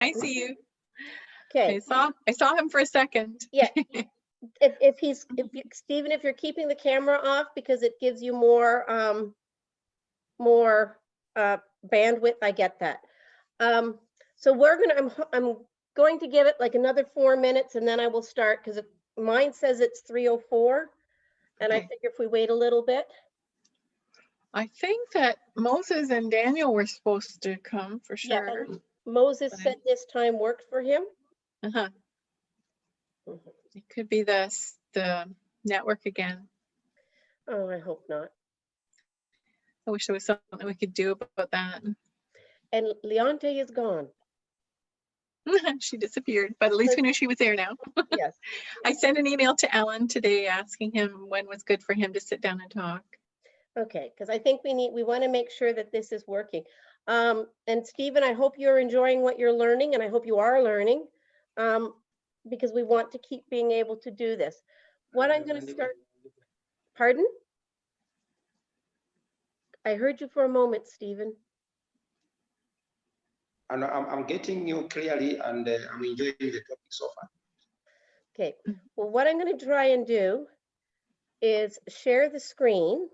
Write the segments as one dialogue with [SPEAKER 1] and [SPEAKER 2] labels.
[SPEAKER 1] I see you.
[SPEAKER 2] Okay.
[SPEAKER 1] I saw him for a second.
[SPEAKER 2] Yeah. Stephen, if you're keeping the camera off because it gives you more bandwidth, I get that. So I'm going to give it like another 4 minutes and then I will start because mine says it's 3:04, and I figure if we wait a little bit.
[SPEAKER 1] I think that Moses and Daniel were supposed to come for sure.
[SPEAKER 2] Yeah, Moses said this time worked for him.
[SPEAKER 1] Uh-huh. It could be the network again.
[SPEAKER 2] Oh, I hope not.
[SPEAKER 1] I wish there was something we could do about that.
[SPEAKER 2] And Leonte is gone.
[SPEAKER 1] She disappeared, but at least we knew she was there now.
[SPEAKER 2] Yes.
[SPEAKER 1] I sent an email to Alan today asking him when was good for him to sit down and talk.
[SPEAKER 2] Okay, because I think we want to make sure that this is working. And Stephen, I hope you're enjoying what you're learning, and I hope you are learning, because we want to keep being able to do this. What I'm going to start, pardon? I heard you for a moment, Stephen.
[SPEAKER 3] And I'm getting you clearly, and I'm enjoying the topic so far.
[SPEAKER 2] Okay, well, what I'm going to try and do is share the screen.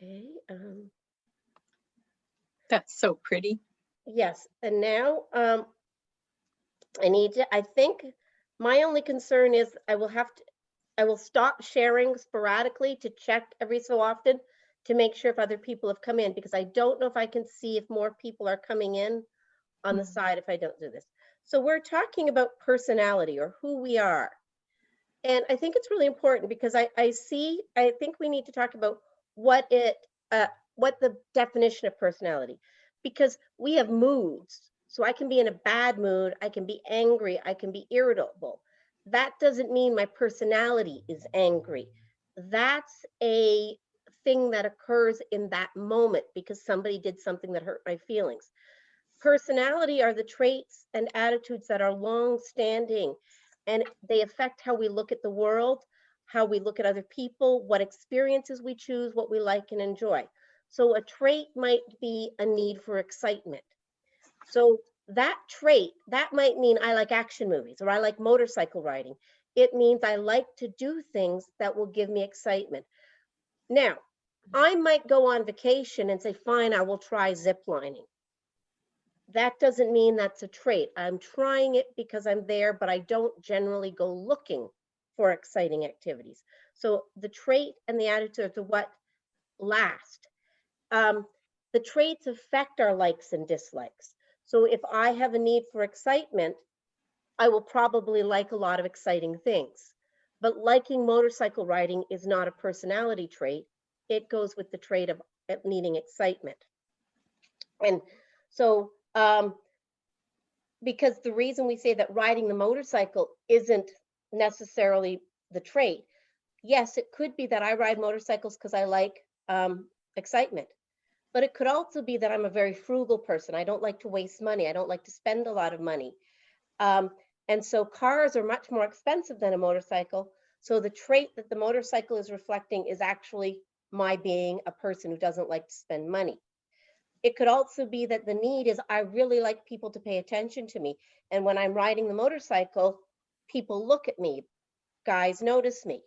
[SPEAKER 2] Okay.
[SPEAKER 1] That's so pretty.
[SPEAKER 2] Yes, and now I think my only concern is I will stop sharing sporadically to check every so often to make sure if other people have come in, because I don't know if I can see if more people are coming in on the side if I don't do this. So we're talking about personality, or who we are. And I think it's really important because I think we need to talk about what the definition of personality, because we have moods. So I can be in a bad mood, I can be angry, I can be irritable. That doesn't mean my personality is angry. That's a thing that occurs in that moment because somebody did something that hurt my feelings. Personality are the traits and attitudes that are long-standing, and they affect how we look at the world, how we look at other people, what experiences we choose, what we like and enjoy. So a trait might be a need for excitement. So that trait, that might mean I like action movies, or I like motorcycle riding. It means I like to do things that will give me excitement. Now, I might go on vacation and say, fine, I will try zip lining. That doesn't mean that's a trait. I'm trying it because I'm there, but I don't generally go looking for exciting activities. So the trait and the attitude are what last. The traits affect our likes and dislikes. So if I have a need for excitement, I will probably like a lot of exciting things. But liking motorcycle riding is not a personality trait. It goes with the trait of needing excitement. And so, because the reason we say that riding the motorcycle isn't necessarily the trait, yes, it could be that I ride motorcycles because I like excitement. But it could also be that I'm a very frugal person. I don't like to waste money. I don't like to spend a lot of money. And so cars are much more expensive than a motorcycle. So the trait that the motorcycle is reflecting is actually my being a person who doesn't like to spend money. It could also be that the need is I really like people to pay attention to me. And when I'm riding the motorcycle, people look at me, guys notice me.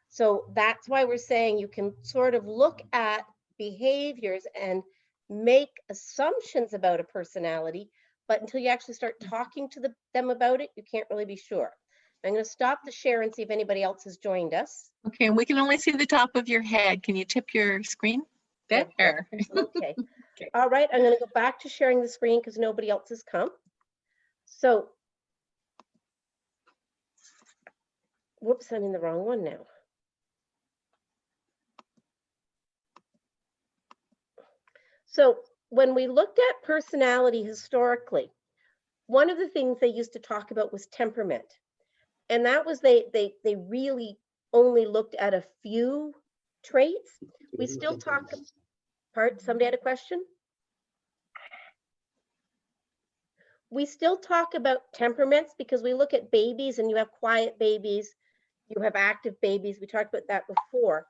[SPEAKER 2] So that's why we're saying you can sort of look at behaviors and make assumptions about a personality, but until you actually start talking to them about it, you can't really be sure. I'm going to stop the share and see if anybody else has joined us.
[SPEAKER 1] Okay, and we can only see the top of your head. Can you tip your screen? There.
[SPEAKER 2] Okay. Okay. All right, I'm going to go back to sharing the screen because nobody else has come. So, whoops, I'm in the wrong one now. So when we looked at personality historically, one of the things they used to talk about was temperament. And that was they really only looked at a few traits. We still talk, somebody had a question? We still talk about temperaments because we look at babies and you have quiet babies, you have active babies. We talked about that before.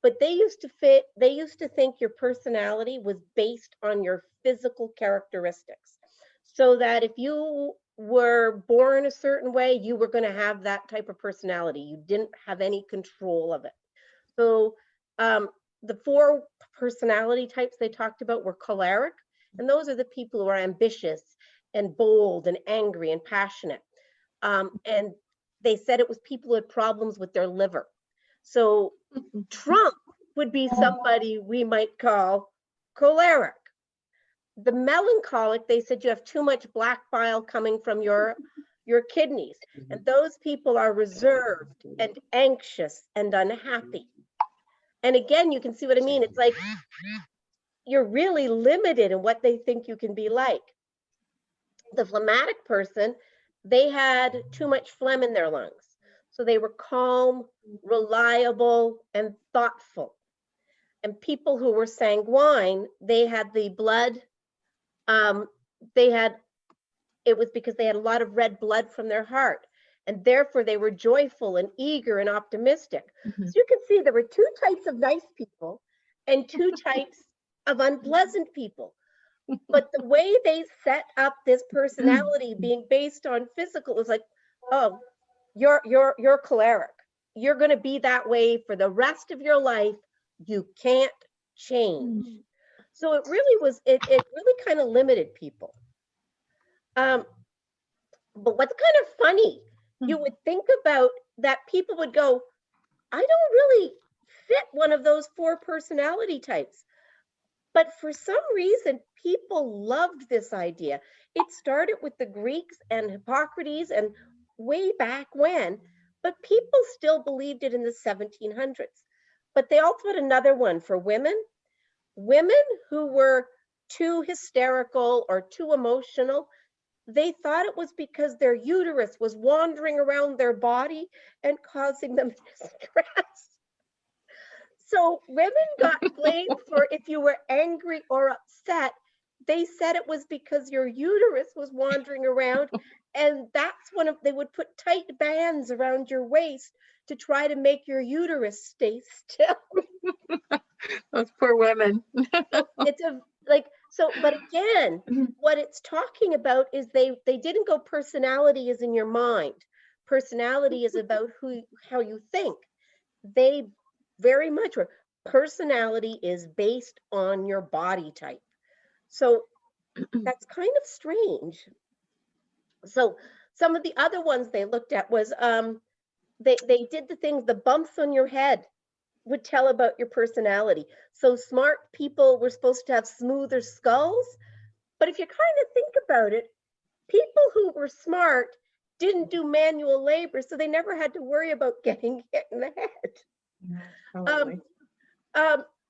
[SPEAKER 2] but they used to think your personality was based on your physical characteristics. So that if you were born a certain way, you were going to have that type of personality. You didn't have any control of it. So the 4 personality types they talked about were choleric, and those are the people who are ambitious and bold and angry and passionate. And they said it was people who had problems with their liver. So Trump would be somebody we might call choleric. The melancholic, they said you have too much black bile coming from your kidneys. And those people are reserved and anxious and unhappy. And again, you can see what I mean. It's like you're really limited in what they think you can be like. The phlegmatic person, they had too much phlegm in their lungs. So they were calm, reliable, and thoughtful. And people who were sanguine, they had the blood, it was because they had a lot of red blood from their heart. And therefore they were joyful and eager and optimistic. So you can see there were 2 types of nice people and 2 types of unpleasant people. But the way they set up this personality being based on physical was like, oh, you're choleric. You're going to be that way for the rest of your life. You can't change. So it really was, it really kind of limited people. But what's kind of funny, you would think about that people would go, I don't really fit one of those 4 personality types. But for some reason, people loved this idea. It started with the Greeks and Hippocrates and way back when, but people still believed it in the 1700s. But they also had another one for women. Women who were too hysterical or too emotional, they thought it was because their uterus was wandering around their body and causing them distress. So women got blamed for if you were angry or upset, they said it was because your uterus was wandering around, and that's when they would put tight bands around your waist to try to make your uterus stay still.
[SPEAKER 1] Those poor women.
[SPEAKER 2] It's but again, what it's talking about is they didn't go personality is in your mind. Personality is about how you think. They very much were. Personality is based on your body type. So that's kind of strange. So some of the other ones they looked at was they did the things, the bumps on your head would tell about your personality. So smart people were supposed to have smoother skulls. But if you kind of think about it, people who were smart didn't do manual labor, so they never had to worry about getting hit in the head.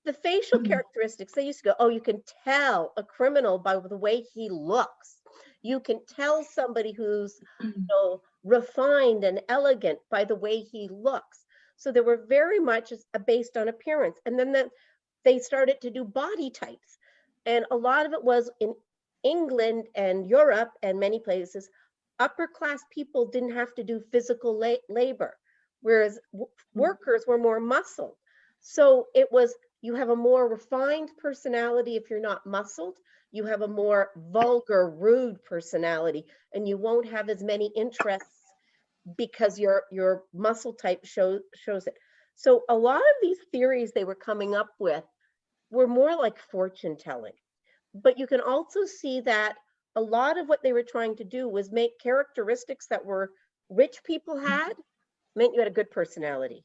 [SPEAKER 2] The facial characteristics, they used to go, oh, you can tell a criminal by the way he looks. You can tell somebody who's refined and elegant by the way he looks. So they were very much based on appearance. And then they started to do body types. And a lot of it was in England and Europe and many places, upper class people didn't have to do physical labor, whereas workers were more muscled. So it was, you have a more refined personality if you're not muscled. You have a more vulgar, rude personality, and you won't have as many interests because your muscle type shows it. So a lot of these theories they were coming up with were more like fortune telling. But you can also see that a lot of what they were trying to do was make characteristics that were rich people had, meant you had a good personality.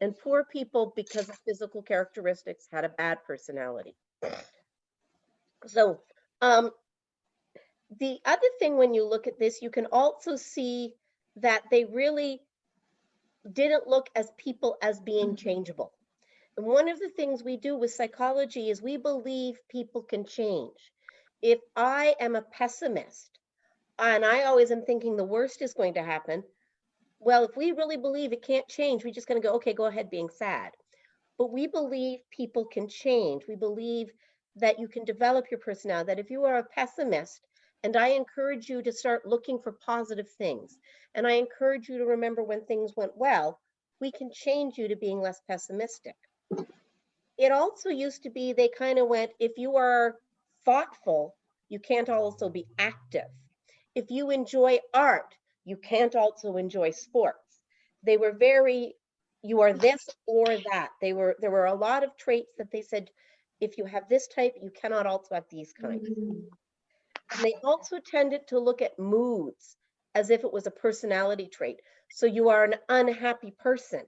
[SPEAKER 2] And poor people, because of physical characteristics, had a bad personality. So the other thing when you look at this, you can also see that they really didn't look as people as being changeable. And one of the things we do with psychology is we believe people can change. If I am a pessimist and I always am thinking the worst is going to happen, well, if we really believe it can't change, we're just going to go, okay, go ahead being sad. But we believe people can change. We believe that you can develop your personality, that if you are a pessimist, and I encourage you to start looking for positive things, and I encourage you to remember when things went well, we can change you to being less pessimistic. it also used to be, they kind of went, if you are thoughtful, you can't also be active. If you enjoy art, you can't also enjoy sports. They were very, you are this or that. There were a lot of traits that they said, if you have this type, you cannot also have these kinds. And they also tended to look at moods as if it was a personality trait. So you are an unhappy person.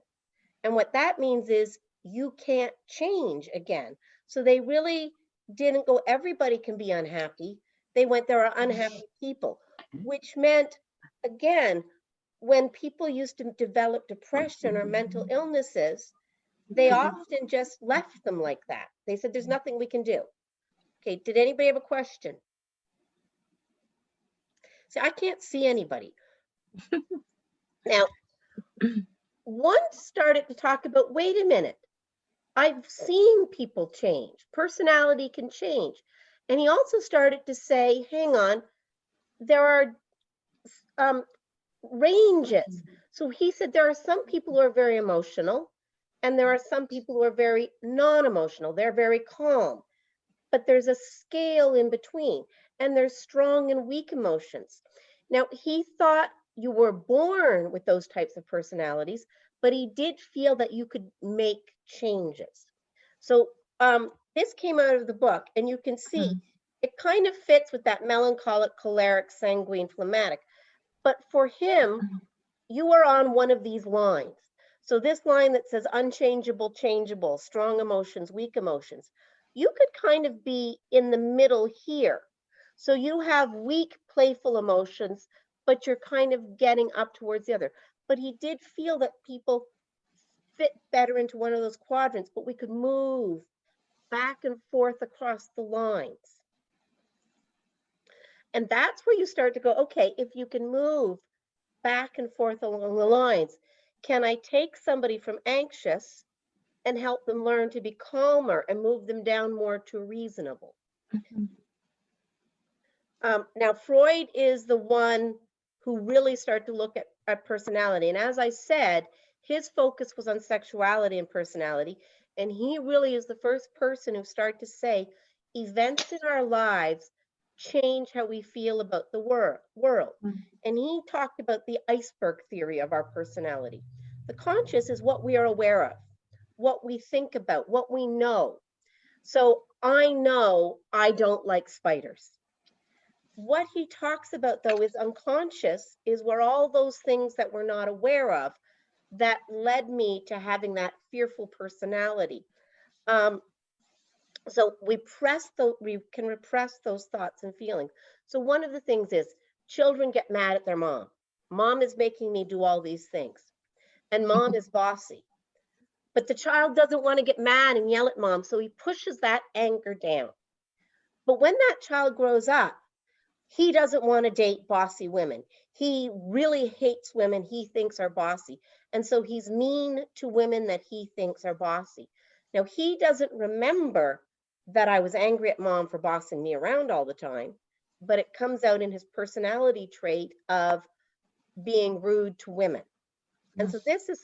[SPEAKER 2] And what that means is you can't change again. So they really didn't go, everybody can be unhappy. They went, there are unhappy people, which meant, again, when people used to develop depression or mental illnesses, they often just left them like that. They said, there's nothing we can do. Okay, did anybody have a question? See, I can't see anybody. Now, one started to talk about, wait a minute, I've seen people change. Personality can change. And he also started to say, hang on, there are ranges. So he said there are some people who are very emotional, and there are some people who are very non-emotional. They're very calm. But there's a scale in between, and there's strong and weak emotions. Now, he thought you were born with those types of personalities, but he did feel that you could make changes. So this came out of the book, and you can see it kind of fits with that melancholic, choleric, sanguine, phlegmatic. But for him, you are on one of these lines. So this line that says unchangeable, changeable, strong emotions, weak emotions, you could kind of be in the middle here. So you have weak, playful emotions, but you're kind of getting up towards the other. But he did feel that people fit better into one of those quadrants, but we could move back and forth across the lines. And that's where you start to go, okay, if you can move back and forth along the lines, can I take somebody from anxious and help them learn to be calmer and move them down more to reasonable? Now, Freud is the one who really started to look at personality. And as I said, his focus was on sexuality and personality. And he really is the first person who started to say events in our lives change how we feel about the world. And he talked about the iceberg theory of our personality. The conscious is what we are aware of, what we think about, what we know. So I know I don't like spiders. What he talks about, though, is unconscious, is where all those things that we're not aware of that led me to having that fearful personality. So we can repress those thoughts and feelings. So one of the things is children get mad at their mom. Mom is making me do all these things, and mom is bossy. But the child doesn't want to get mad and yell at mom, so he pushes that anger down. But when that child grows up, he doesn't want to date bossy women. He really hates women he thinks are bossy. And so he's mean to women that he thinks are bossy. Now, he doesn't remember that I was angry at mom for bossing me around all the time, but it comes out in his personality trait of being rude to women. And so this is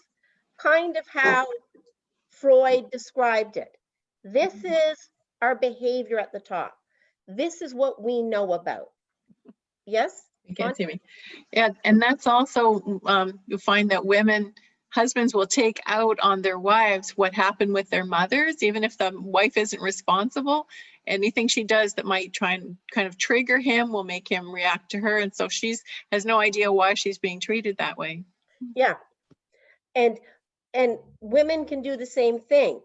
[SPEAKER 2] kind of how Freud described it. This is our behavior at the top. This is what we know about. Yes?
[SPEAKER 1] You can't see me. Yeah, and that's also, you'll find that husbands will take out on their wives what happened with their mothers, even if the wife isn't responsible. Anything she does that might try and kind of trigger him will make him react to her. And so has no idea why she's being treated that way.
[SPEAKER 2] Yeah. And women can do the same thing.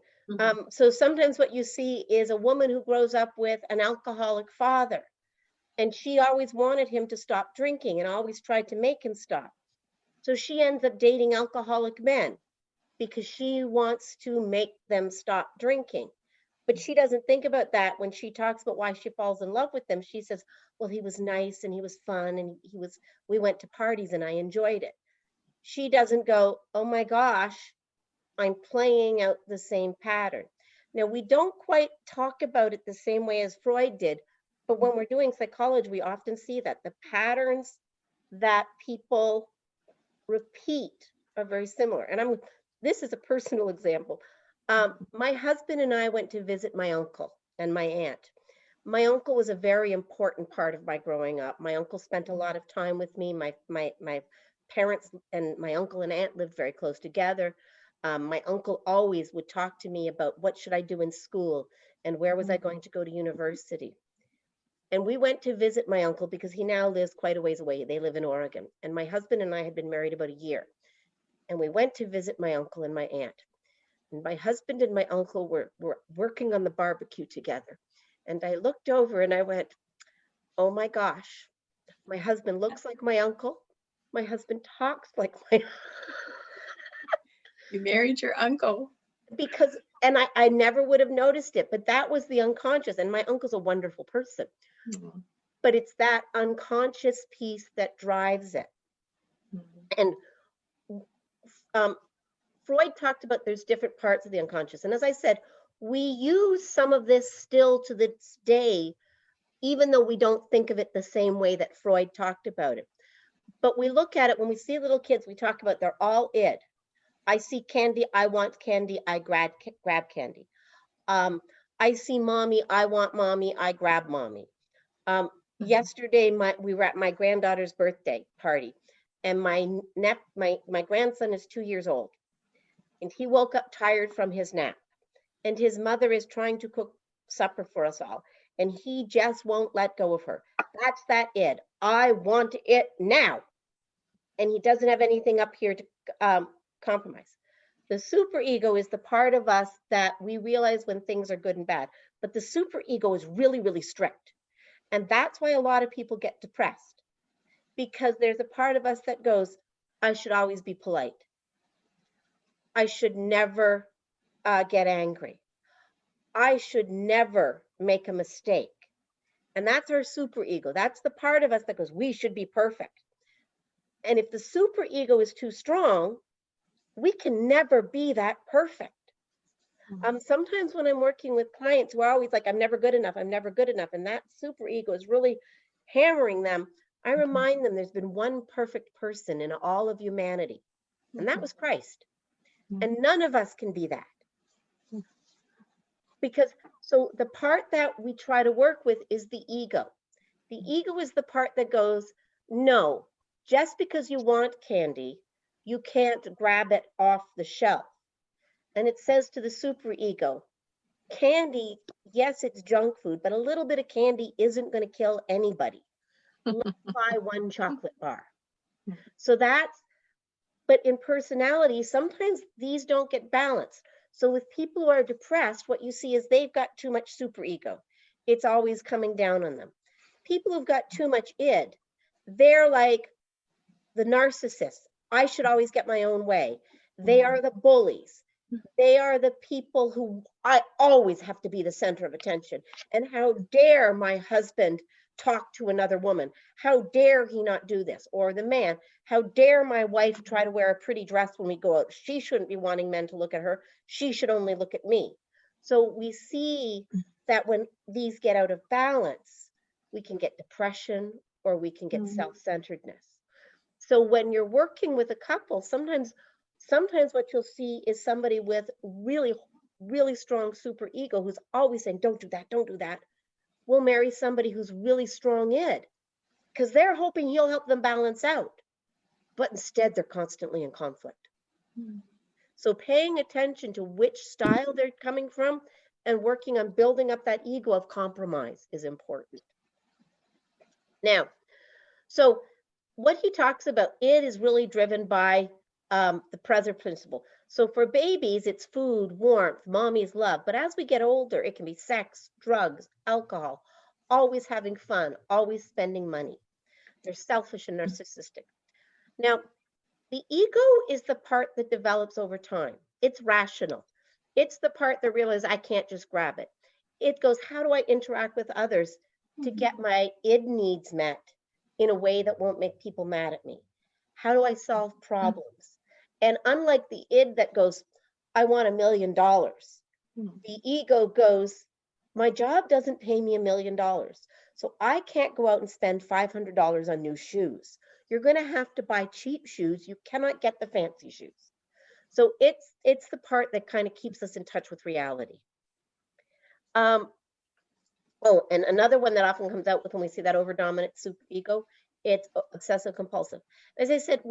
[SPEAKER 2] So sometimes what you see is a woman who grows up with an alcoholic father, and she always wanted him to stop drinking and always tried to make him stop. So she ends up dating alcoholic men because she wants to make them stop drinking. But she doesn't think about that when she talks about why she falls in love with them. She says, well, he was nice and he was fun and we went to parties and I enjoyed it. She doesn't go, oh my gosh, I'm playing out the same pattern. Now, we don't quite talk about it the same way as Freud did, but when we're doing psychology, we often see that the patterns that people repeat are very similar. And this is a personal example. My husband and I went to visit my uncle and my aunt. My uncle was a very important part of my growing up. My uncle spent a lot of time with me. My parents and my uncle and aunt lived very close together. My uncle always would talk to me about what should I do in school and where was I going to go to university. And we went to visit my uncle because he now lives quite a ways away. They live in Oregon. And my husband and I had been married about a year. And we went to visit my uncle and my aunt. And my husband and my uncle were working on the barbecue together. And I looked over and I went, oh my gosh, my husband looks like my uncle. My husband talks like my
[SPEAKER 1] You married your uncle.
[SPEAKER 2] because and I never would have noticed it, but that was the unconscious. And my uncle's a wonderful person.
[SPEAKER 1] Mhm.
[SPEAKER 2] But it's that unconscious piece that drives it. And Freud talked about there's different parts of the unconscious. And as I said, we use some of this still to this day, even though we don't think of it the same way that Freud talked about it. But we look at it when we see little kids, we talk about they're all id. I see candy, I want candy, I grab candy. I see mommy, I want mommy, I grab mommy. Yesterday, we were at my granddaughter's birthday party, and my grandson is 2 years old, and he woke up tired from his nap, and his mother is trying to cook supper for us all, and he just won't let go of her. That's that id. I want it now, and he doesn't have anything up here to compromise. The superego is the part of us that we realize when things are good and bad, but the superego is really, really strict. And that's why a lot of people get depressed, because there's a part of us that goes, I should always be polite. I should never get angry. I should never make a mistake. And that's our superego. That's the part of us that goes, we should be perfect. And if the superego is too strong, we can never be that perfect. Sometimes when I'm working with clients, we're always like, I'm never good enough. I'm never good enough. And that superego is really hammering them. I remind them there's been one perfect person in all of humanity, and that was Christ. And none of us can be that. Because so the part that we try to work with is the ego. The ego is the part that goes, no, just because you want candy, you can't grab it off the shelf. And it says to the superego, candy, yes, it's junk food, but a little bit of candy isn't going to kill anybody. Let's buy one chocolate bar. So but in personality, sometimes these don't get balanced. So with people who are depressed, what you see is they've got too much superego. It's always coming down on them. People who've got too much id, they're like the narcissists. I should always get my own way. They are the bullies. They are the people who I always have to be the center of attention. And how dare my husband talk to another woman? How dare he not do this? Or the man, how dare my wife try to wear a pretty dress when we go out? She shouldn't be wanting men to look at her. She should only look at me. So we see that when these get out of balance, we can get depression or we can get self-centeredness. So when you're working with a couple, sometimes what you'll see is somebody with really, really strong superego who's always saying, don't do that, don't do that. Will marry somebody who's really strong id, because they're hoping he'll help them balance out. But instead, they're constantly in conflict. So paying attention to which style they're coming from and working on building up that ego of compromise is important. Now, so what he talks about, it is really driven by the present principle. So for babies, it's food, warmth, mommy's love. But as we get older, it can be sex, drugs, alcohol, always having fun, always spending money. They're selfish and narcissistic. Now, the ego is the part that develops over time. It's rational. It's the part that realizes I can't just grab it. It goes, how do I interact with others to get my id needs met in a way that won't make people mad at me? How do I solve problems? And unlike the id that goes, I want $1 million, the ego goes, my job doesn't pay me $1 million. So I can't go out and spend $500 on new shoes. You're going to have to buy cheap shoes. You cannot get the fancy shoes. So it's the part that kind of keeps us in touch with reality. Oh, and another one that often comes out with when we see that overdominant superego, it's obsessive compulsive. As I said,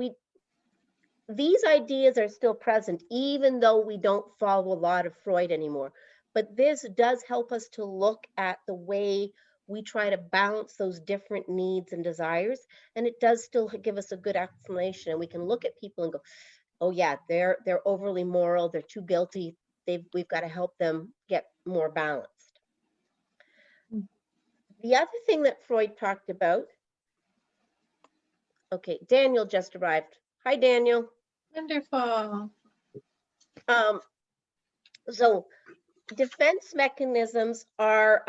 [SPEAKER 2] these ideas are still present, even though we don't follow a lot of Freud anymore. But this does help us to look at the way we try to balance those different needs and desires. And it does still give us a good explanation. And we can look at people and go, oh yeah, they're overly moral, they're too guilty. We've got to help them get more balanced. The other thing that Freud talked about, okay, Daniel just arrived. Hi, Daniel.
[SPEAKER 1] Wonderful.
[SPEAKER 2] So defense mechanisms are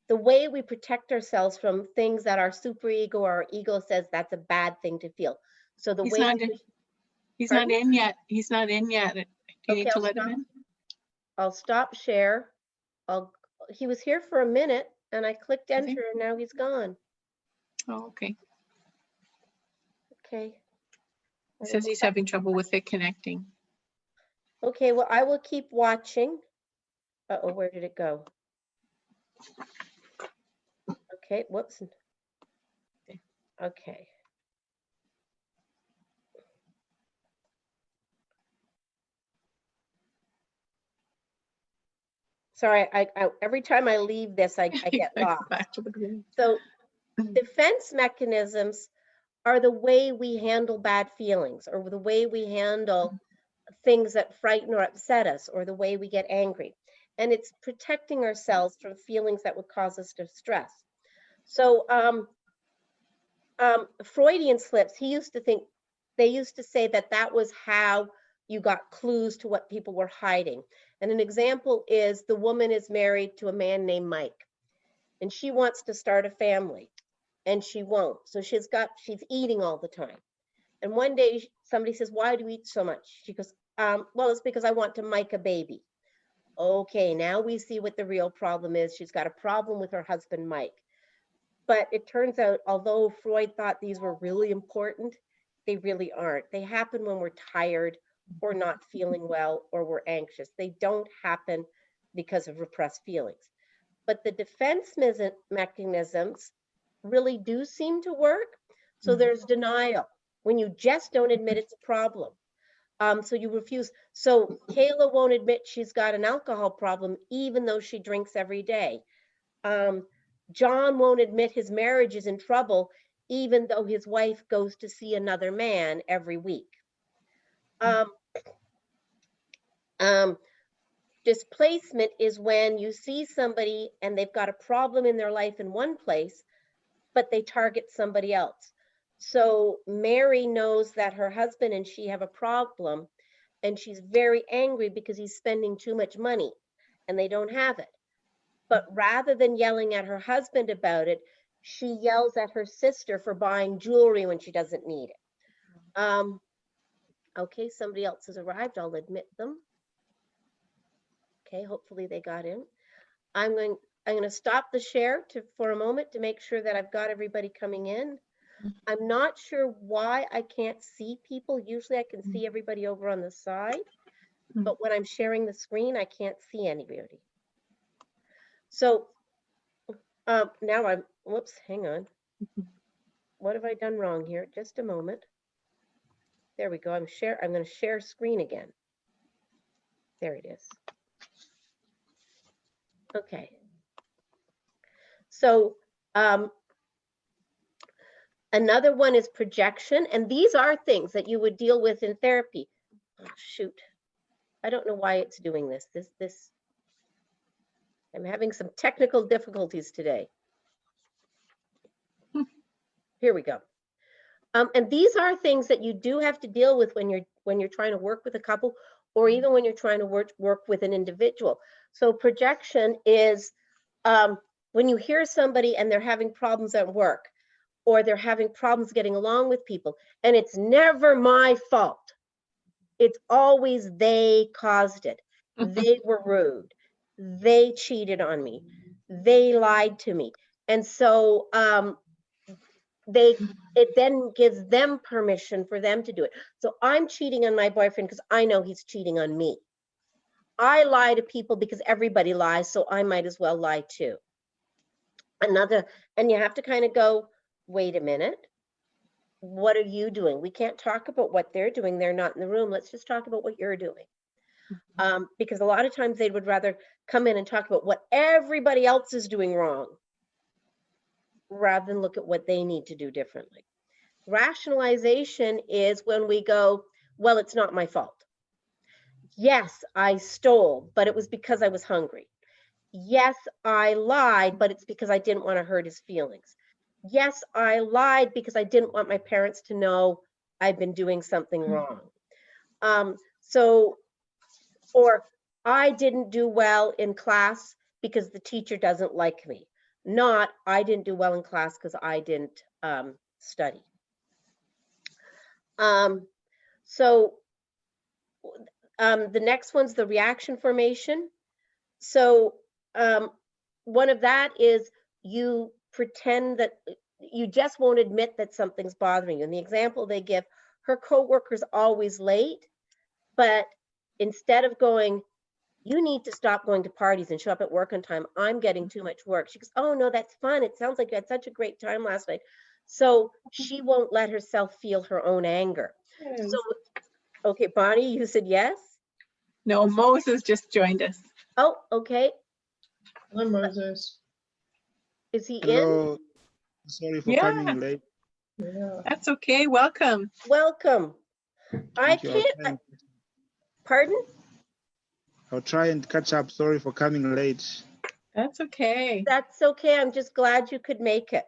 [SPEAKER 2] the way we protect ourselves from things that our superego or our ego says that's a bad thing to feel. So the way
[SPEAKER 1] he's not in yet. He's not in yet. Do you need to let him in?
[SPEAKER 2] I'll stop share. He was here for a minute and I clicked enter and now he's gone.
[SPEAKER 1] Oh, okay.
[SPEAKER 2] Okay.
[SPEAKER 1] He says he's having trouble with it connecting.
[SPEAKER 2] Okay, well, I will keep watching. Uh-oh, where did it go? Okay, whoops. Okay. Sorry, I every time I leave this, I get lost.
[SPEAKER 1] Back to the beginning.
[SPEAKER 2] So defense mechanisms are the way we handle bad feelings, or the way we handle things that frighten or upset us, or the way we get angry. And it's protecting ourselves from feelings that would cause us distress. So Freudian slips, they used to say that that was how you got clues to what people were hiding. And an example is the woman is married to a man named Mike, and she wants to start a family, and she won't. So she's eating all the time. And one day somebody says, why do you eat so much? She goes, well, it's because I want to Mike a baby. Okay, now we see what the real problem is. She's got a problem with her husband, Mike. But it turns out, although Freud thought these were really important, they really aren't. They happen when we're tired or not feeling well or we're anxious. They don't happen because of repressed feelings. But the defense mechanisms really do seem to work. So there's denial, when you just don't admit it's a problem. So you refuse. So Kayla won't admit she's got an alcohol problem, even though she drinks every day. John won't admit his marriage is in trouble, even though his wife goes to see another man every week. Displacement is when you see somebody and they've got a problem in their life in one place, but they target somebody else. So Mary knows that her husband and she have a problem, and she's very angry because he's spending too much money and they don't have it. But rather than yelling at her husband about it, she yells at her sister for buying jewelry when she doesn't need it. Okay, somebody else has arrived. I'll admit them. Okay, hopefully they got in. I'm going to stop the share for a moment to make sure that I've got everybody coming in. I'm not sure why I can't see people. Usually I can see everybody over on the side, but when I'm sharing the screen, I can't see anybody. So now whoops, hang on. What have I done wrong here? Just a moment. There we go. I'm going to share screen again. There it is. Okay. So another one is projection, and these are things that you would deal with in therapy. Oh, shoot. I don't know why it's doing this. I'm having some technical difficulties today. Here we go. And these are things that you do have to deal with when you're trying to work with a couple, or even when you're trying to work with an individual. So projection is when you hear somebody and they're having problems at work, or they're having problems getting along with people, and it's never my fault. It's always they caused it. They were rude. They cheated on me. They lied to me. And so it then gives them permission for them to do it. So I'm cheating on my boyfriend because I know he's cheating on me. I lie to people because everybody lies, so I might as well lie too. And you have to kind of go, wait a minute, what are you doing? We can't talk about what they're doing. They're not in the room. Let's just talk about what you're doing. Because a lot of times they would rather come in and talk about what everybody else is doing wrong rather than look at what they need to do differently. Rationalization is when we go, well, it's not my fault. Yes, I stole, but it was because I was hungry. Yes, I lied, but it's because I didn't want to hurt his feelings. Yes, I lied because I didn't want my parents to know I've been doing something wrong. Or I didn't do well in class because the teacher doesn't like me. Not, I didn't do well in class because I didn't study. The next one's the reaction formation. So one of that is you pretend that you just won't admit that something's bothering you. And the example they give, her coworker's always late, but instead of going, you need to stop going to parties and show up at work on time, I'm getting too much work. She goes, oh no, that's fun. It sounds like you had such a great time last night. So she won't let herself feel her own anger.
[SPEAKER 1] Yes.
[SPEAKER 2] So, okay, Bonnie, you said yes?
[SPEAKER 1] No, Moses just joined us.
[SPEAKER 2] Oh, okay.
[SPEAKER 4] Hi, Moses.
[SPEAKER 2] Is he
[SPEAKER 5] Hello. Sorry for coming late.
[SPEAKER 4] Yeah.
[SPEAKER 1] That's okay. Welcome.
[SPEAKER 2] in? Welcome.
[SPEAKER 5] Thank you.
[SPEAKER 2] Pardon?
[SPEAKER 5] I'll try and catch up. Sorry for coming late.
[SPEAKER 1] That's okay.
[SPEAKER 2] That's okay. I'm just glad you could make it.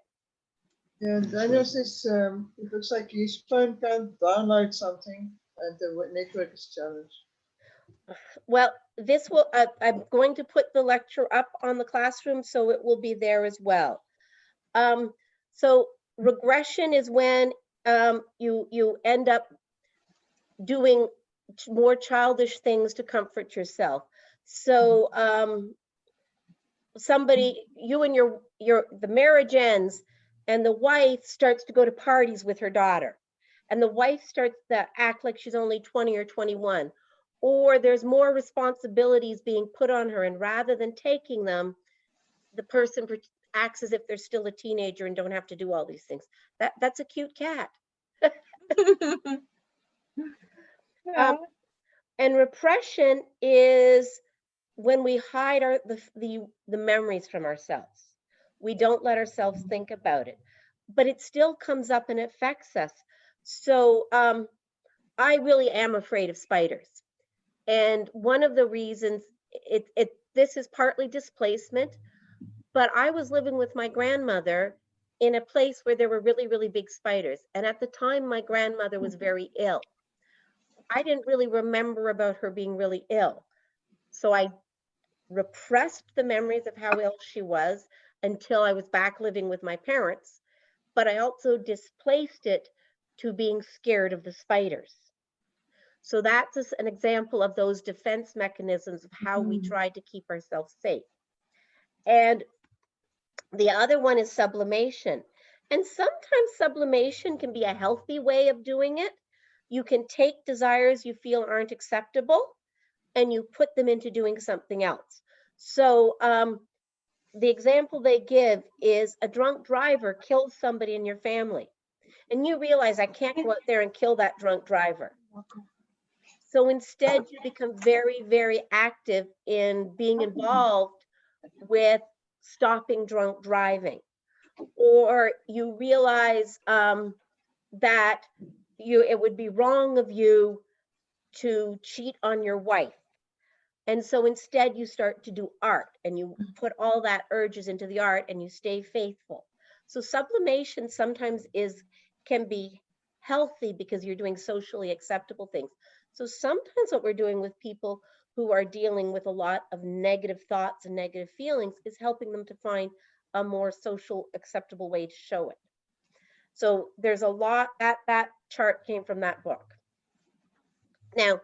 [SPEAKER 4] Yeah, Daniel says it looks like his phone can't download something and the network is challenged.
[SPEAKER 2] Well, this will, I'm going to put the lecture up on the classroom, so it will be there as well. So regression is when you end up doing more childish things to comfort yourself. So you and the marriage ends and the wife starts to go to parties with her daughter, and the wife starts to act like she's only 20 or 21, or there's more responsibilities being put on her, and rather than taking them, the person acts as if they're still a teenager and don't have to do all these things. That's a cute cat.
[SPEAKER 1] Yeah.
[SPEAKER 2] And repression is when we hide the memories from ourselves. We don't let ourselves think about it, but it still comes up and affects us. So I really am afraid of spiders. And one of the reasons, this is partly displacement, but I was living with my grandmother in a place where there were really, really big spiders. And at the time, my grandmother was very ill. I didn't really remember about her being really ill. So I repressed the memories of how ill she was until I was back living with my parents. But I also displaced it to being scared of the spiders. So that's an example of those defense mechanisms of how we try to keep ourselves safe. And the other one is sublimation. And sometimes sublimation can be a healthy way of doing it. You can take desires you feel aren't acceptable and you put them into doing something else. So the example they give is a drunk driver kills somebody in your family. And you realize, I can't go out there and kill that drunk driver. So instead, you become very, very active in being involved with stopping drunk driving. Or you realize that it would be wrong of you to cheat on your wife. And so instead you start to do art and you put all that urges into the art and you stay faithful. So sublimation sometimes can be healthy because you're doing socially acceptable things. So sometimes what we're doing with people who are dealing with a lot of negative thoughts and negative feelings is helping them to find a more social acceptable way to show it. So there's a lot, that chart came from that book. Now,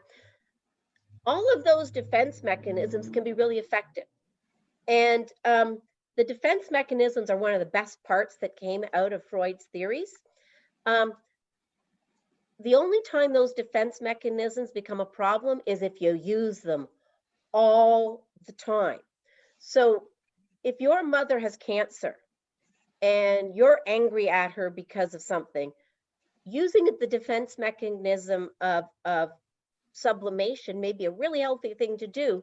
[SPEAKER 2] all of those defense mechanisms can be really effective. And the defense mechanisms are one of the best parts that came out of Freud's theories. The only time those defense mechanisms become a problem is if you use them all the time. So if your mother has cancer and you're angry at her because of something, using the defense mechanism of sublimation may be a really healthy thing to do,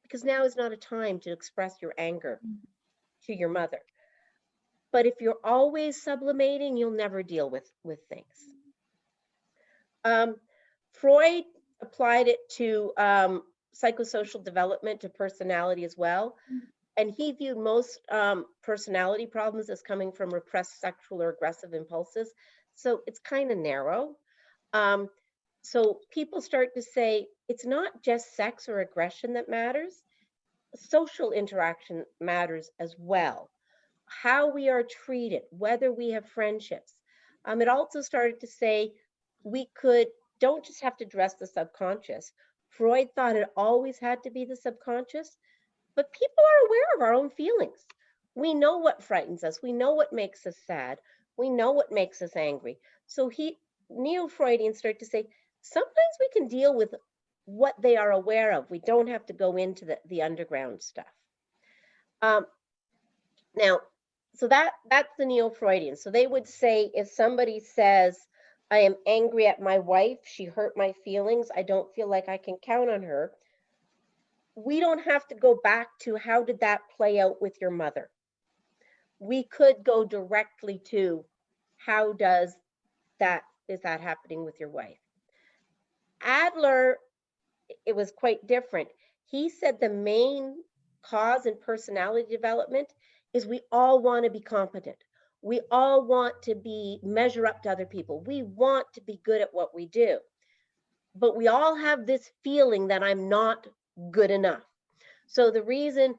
[SPEAKER 2] because now is not a time to express your anger to your mother. But if you're always sublimating, you'll never deal with things. Freud applied it to psychosocial development, to personality as well. And he viewed most personality problems as coming from repressed sexual or aggressive impulses. So it's kind of narrow. So people start to say, it's not just sex or aggression that matters. Social interaction matters as well. How we are treated, whether we have friendships. It also started to say, don't just have to address the subconscious. Freud thought it always had to be the subconscious, but people are aware of our own feelings. We know what frightens us. We know what makes us sad. We know what makes us angry. So Neo-Freudians start to say, sometimes we can deal with what they are aware of. We don't have to go into the underground stuff. Now, so that's the Neo-Freudians. So they would say, if somebody says, I am angry at my wife, she hurt my feelings, I don't feel like I can count on her, we don't have to go back to how did that play out with your mother. We could go directly to how is that happening with your wife. Adler, it was quite different. He said the main cause in personality development is we all want to be competent. We all want to measure up to other people. We want to be good at what we do. But we all have this feeling that I'm not good enough. So the reason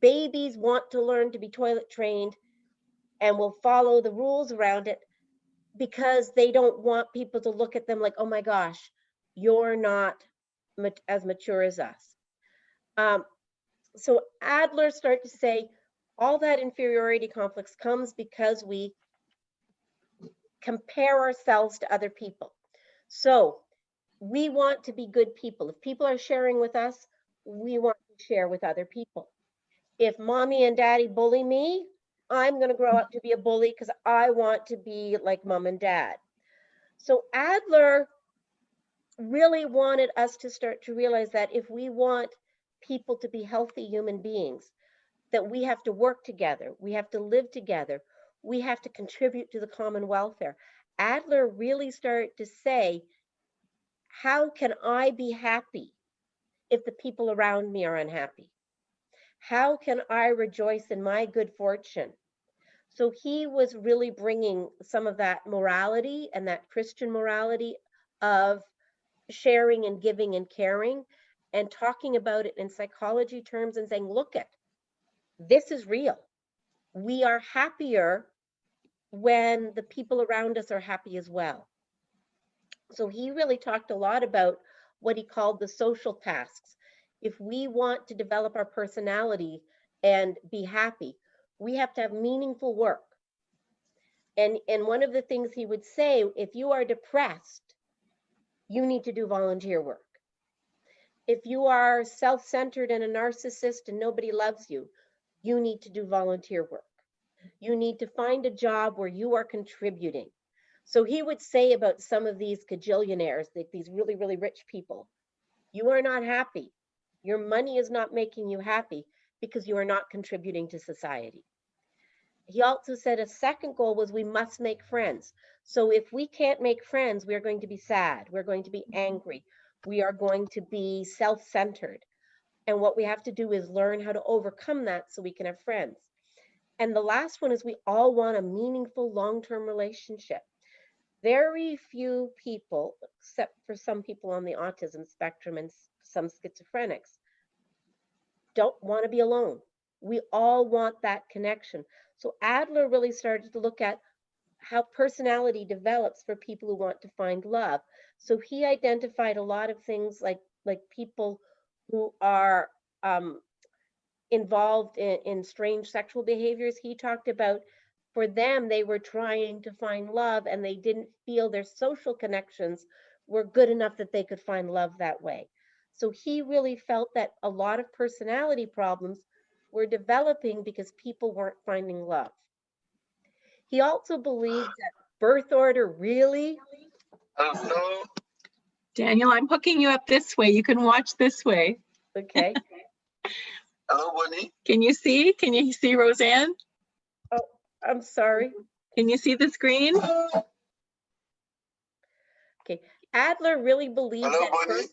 [SPEAKER 2] babies want to learn to be toilet trained and will follow the rules around it, because they don't want people to look at them like, oh my gosh, you're not as mature as us. So Adler started to say all that inferiority complex comes because we compare ourselves to other people. So we want to be good people. If people are sharing with us, we want to share with other people. If mommy and daddy bully me, I'm going to grow up to be a bully because I want to be like mom and dad. So Adler really wanted us to start to realize that if we want people to be healthy human beings, that we have to work together, we have to live together, we have to contribute to the common welfare. Adler really started to say, how can I be happy if the people around me are unhappy? How can I rejoice in my good fortune? So he was really bringing some of that morality and that Christian morality of sharing and giving and caring, and talking about it in psychology terms and saying, look at, this is real. We are happier when the people around us are happy as well. So he really talked a lot about what he called the social tasks. If we want to develop our personality and be happy, we have to have meaningful work. And one of the things he would say, if you are depressed, you need to do volunteer work. If you are self-centered and a narcissist and nobody loves you, you need to do volunteer work. You need to find a job where you are contributing. So he would say about some of these cajillionaires, these really, really rich people, you are not happy. Your money is not making you happy because you are not contributing to society. He also said a second goal was we must make friends. So if we can't make friends, we are going to be sad. We're going to be angry. We are going to be self-centered. And what we have to do is learn how to overcome that so we can have friends. And the last one is we all want a meaningful long-term relationship. Very few people, except for some people on the autism spectrum and some schizophrenics, don't want to be alone. We all want that connection. So Adler really started to look at how personality develops for people who want to find love. So he identified a lot of things like people who are involved in strange sexual behaviors, he talked about for them, they were trying to find love and they didn't feel their social connections were good enough that they could find love that way. So he really felt that a lot of personality problems were developing because people weren't finding love. He also believed that birth order really.
[SPEAKER 6] Hello.
[SPEAKER 1] Daniel, I'm hooking you up this way. You can watch this way.
[SPEAKER 2] Okay.
[SPEAKER 6] Hello, Bonnie.
[SPEAKER 1] Can you see? Can you see Roseanne?
[SPEAKER 2] Oh, I'm sorry.
[SPEAKER 1] Can you see the screen?
[SPEAKER 2] Okay. Adler really believed
[SPEAKER 6] Hello,
[SPEAKER 2] that
[SPEAKER 6] Bonnie.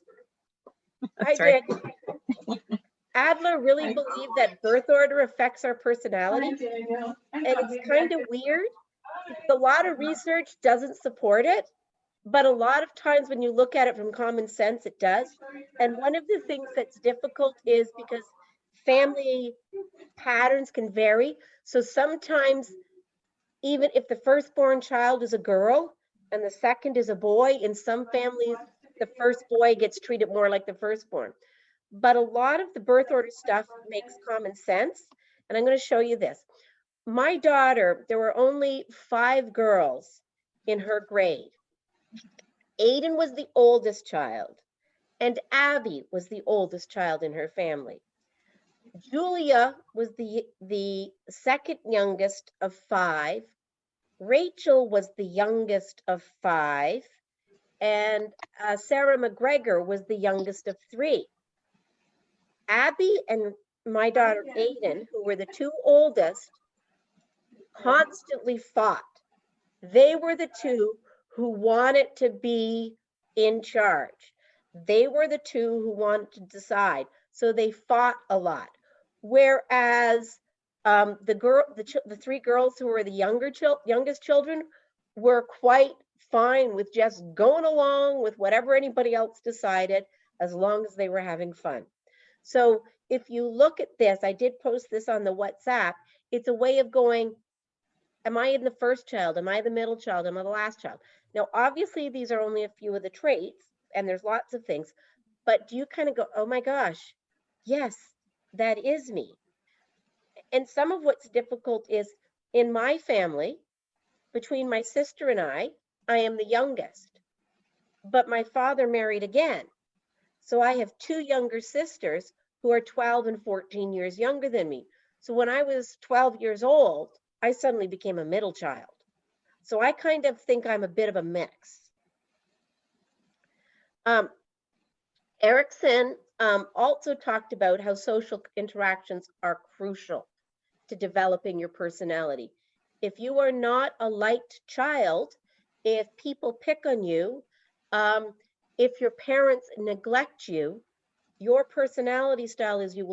[SPEAKER 2] I
[SPEAKER 1] Sorry.
[SPEAKER 2] did. Adler really believed that birth order affects our personality.
[SPEAKER 1] Daniel.
[SPEAKER 2] And it's kind of weird because a lot of research doesn't support it, but a lot of times when you look at it from common sense, it does. And one of the things that's difficult is because family patterns can vary. So sometimes, even if the firstborn child is a girl and the second is a boy, in some families, the first boy gets treated more like the firstborn. But a lot of the birth order stuff makes common sense. And I'm going to show you this. My daughter, there were only 5 girls in her grade. Aiden was the oldest child, and Abby was the oldest child in her family. Julia was the second youngest of 5. Rachel was the youngest of 5, and Sarah McGregor was the youngest of 3. Abby and my daughter Aiden, who were the 2 oldest, constantly fought. They were the 2 who wanted to be in charge. They were the 2 who wanted to decide. So they fought a lot. Whereas the 3 girls who were the youngest children were quite fine with just going along with whatever anybody else decided, as long as they were having fun. So if you look at this, I did post this on the WhatsApp. It's a way of going, am I in the first child? Am I the middle child? Am I the last child? Now, obviously, these are only a few of the traits, and there's lots of things. But do you kind of go, oh my gosh, yes, that is me. And some of what's difficult is in my family, between my sister and I am the youngest. But my father married again. So I have 2 younger sisters who are 12 and 14 years younger than me. So when I was 12 years old, I suddenly became a middle child. So I kind of think I'm a bit of a mix. Erickson also talked about how social interactions are crucial to developing your personality. If you are not a liked child, if people pick on you, if your parents neglect you, your personality style is you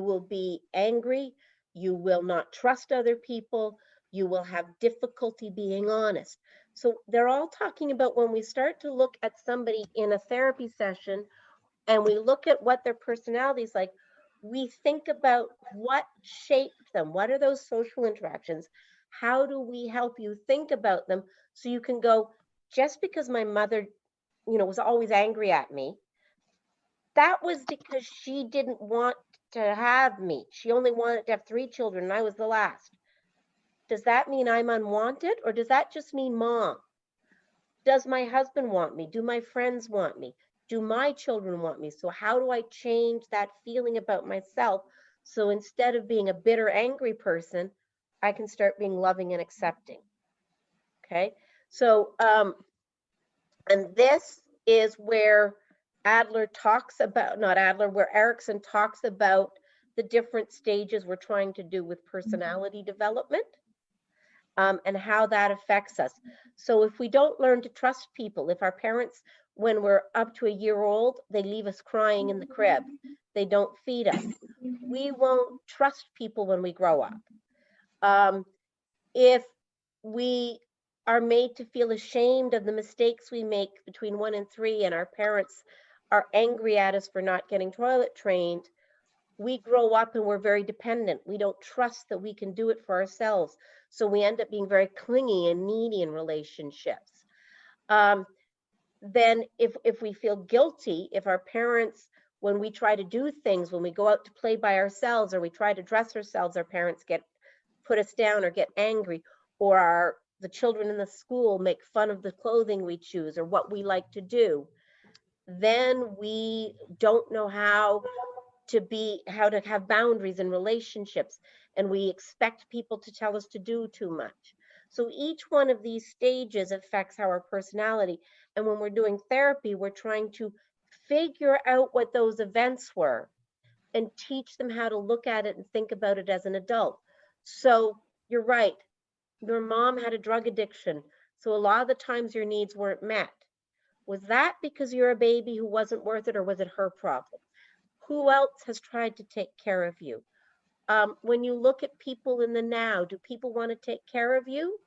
[SPEAKER 2] will be angry, you will not trust other people, you will have difficulty being honest. So they're all talking about when we start to look at somebody in a therapy session and we look at what their personality is like, we think about what shaped them, what are those social interactions, how do we help you think about them so you can go, just because my mother, was always angry at me, that was because she didn't want to have me. She only wanted to have 3 children and I was the last. Does that mean I'm unwanted, or does that just mean mom? Does my husband want me? Do my friends want me? Do my children want me? So how do I change that feeling about myself? So instead of being a bitter, angry person, I can start being loving and accepting. Okay. So, and this is where Adler talks about, not Adler, where Erickson talks about the different stages we're trying to do with personality development, and how that affects us. So if we don't learn to trust people, if our parents, when we're up to a year old, they leave us crying in the crib, they don't feed us, we won't trust people when we grow up. If we are made to feel ashamed of the mistakes we make between 1 and 3, and our parents are angry at us for not getting toilet trained, we grow up and we're very dependent. We don't trust that we can do it for ourselves. So we end up being very clingy and needy in relationships. Then if we feel guilty, if our parents when we try to do things, when we go out to play by ourselves or we try to dress ourselves, our parents put us down or get angry, or the children in the school make fun of the clothing we choose or what we like to do. Then we don't know how to have boundaries in relationships, and we expect people to tell us to do too much. So each one of these stages affects our personality. And when we're doing therapy, we're trying to figure out what those events were and teach them how to look at it and think about it as an adult. So you're right, your mom had a drug addiction, so a lot of the times your needs weren't met. Was that because you're a baby who wasn't worth it, or was it her problem? Who else has tried to take care of you? When you look at people in the now, do people want to take care of you,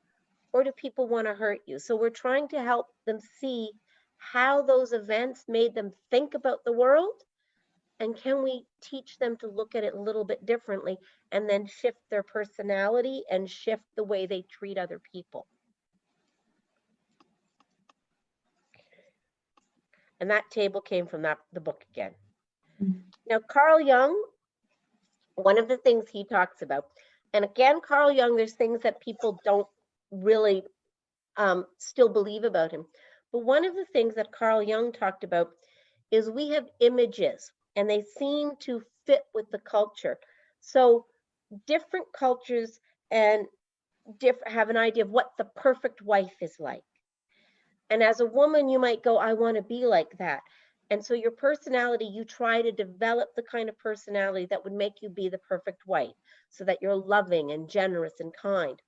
[SPEAKER 2] or do people want to hurt you? So we're trying to help them see how those events made them think about the world, and can we teach them to look at it a little bit differently and then shift their personality and shift the way they treat other people. And that table came from the book again. Now, Carl Jung, one of the things he talks about, and again, Carl Jung, there's things that people don't really still believe about him. But one of the things that Carl Jung talked about is we have images, and they seem to fit with the culture. So different cultures and have an idea of what the perfect wife is like. And as a woman, you might go, I want to be like that. And so your personality, you try to develop the kind of personality that would make you be the perfect wife, so that you're loving and generous and kind.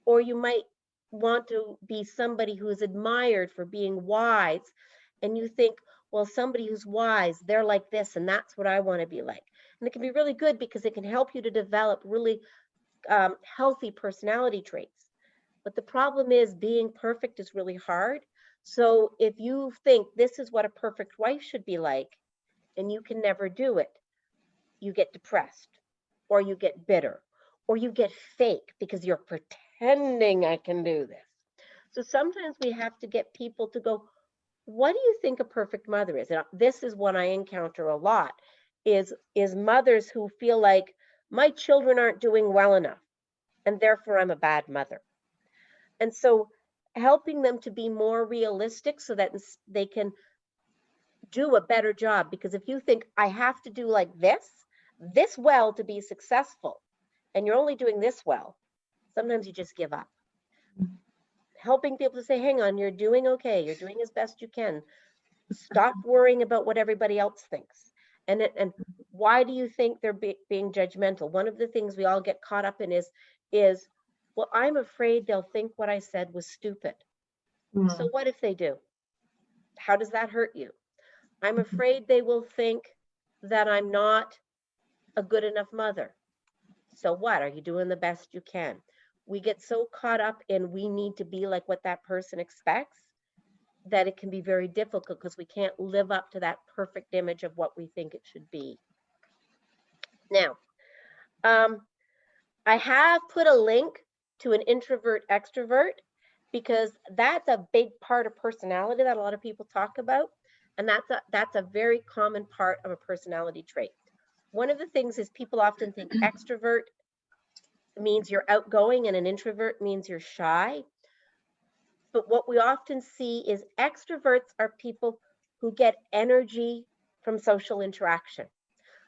[SPEAKER 2] Or you might want to be somebody who is admired for being wise, and you think, well, somebody who's wise, they're like this, and that's what I want to be like. And it can be really good because it can help you to develop really healthy personality traits. But the problem is being perfect is really hard. So if you think this is what a perfect wife should be like, and you can never do it, you get depressed, or you get bitter, or you get fake because you're pretending I can do this. So sometimes we have to get people to go, what do you think a perfect mother is? And this is what I encounter a lot, is mothers who feel like my children aren't doing well enough, and therefore I'm a bad mother. And so helping them to be more realistic so that they can do a better job. Because if you think I have to do like this well to be successful, and you're only doing this well, sometimes you just give up. Helping people to say, hang on, you're doing okay. You're doing as best you can. Stop worrying about what everybody else thinks. And why do you think they're being judgmental? One of the things we all get caught up in is, well, I'm afraid they'll think what I said was stupid. So what if they do? How does that hurt you? I'm afraid they will think that I'm not a good enough mother. So what? Are you doing the best you can? We get so caught up in we need to be like what that person expects that it can be very difficult because we can't live up to that perfect image of what we think it should be. Now, I have put a link to an introvert extrovert, because that's a big part of personality that a lot of people talk about. And that's a very common part of a personality trait. One of the things is people often think extrovert means you're outgoing and an introvert means you're shy. But what we often see is extroverts are people who get energy from social interaction.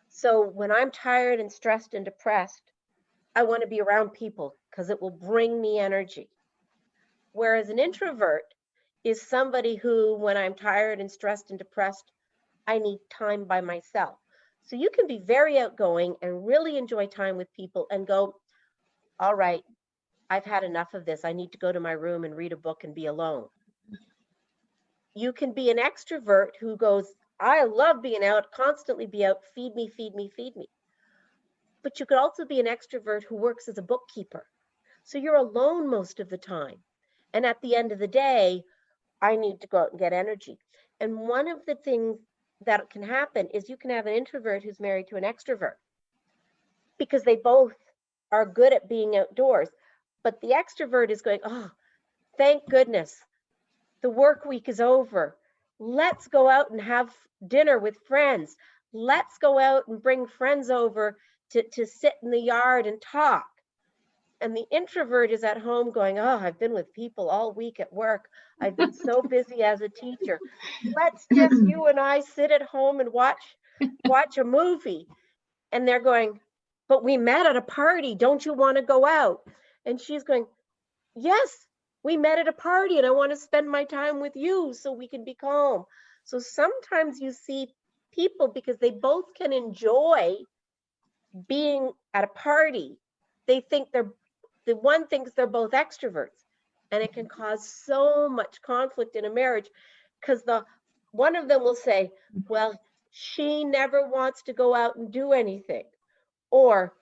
[SPEAKER 2] So when I'm tired and stressed and depressed, I want to be around people because it will bring me energy. Whereas an introvert is somebody who, when I'm tired and stressed and depressed, I need time by myself. So you can be very outgoing and really enjoy time with people and go, all right, I've had enough of this. I need to go to my room and read a book and be alone. You can be an extrovert who goes, I love being out, constantly be out, feed me, feed me, feed me. But you could also be an extrovert who works as a bookkeeper. So you're alone most of the time. And at the end of the day, I need to go out and get energy. And one of the things that can happen is you can have an introvert who's married to an extrovert because they both are good at being outdoors. But the extrovert is going, oh, thank goodness, the work week is over. Let's go out and have dinner with friends. let's go out and bring friends over to sit in the yard and talk. And the introvert is at home going, oh, I've been with people all week at work. I've been so busy as a teacher. Let's just, you and I, sit at home and watch a movie. And they're going, but we met at a party. Don't you want to go out? And she's going, yes, we met at a party and I want to spend my time with you so we can be calm. So sometimes you see people, because they both can enjoy being at a party, they think the one thinks they're both extroverts, and it can cause so much conflict in a marriage, because one of them will say, well, she never wants to go out and do anything, or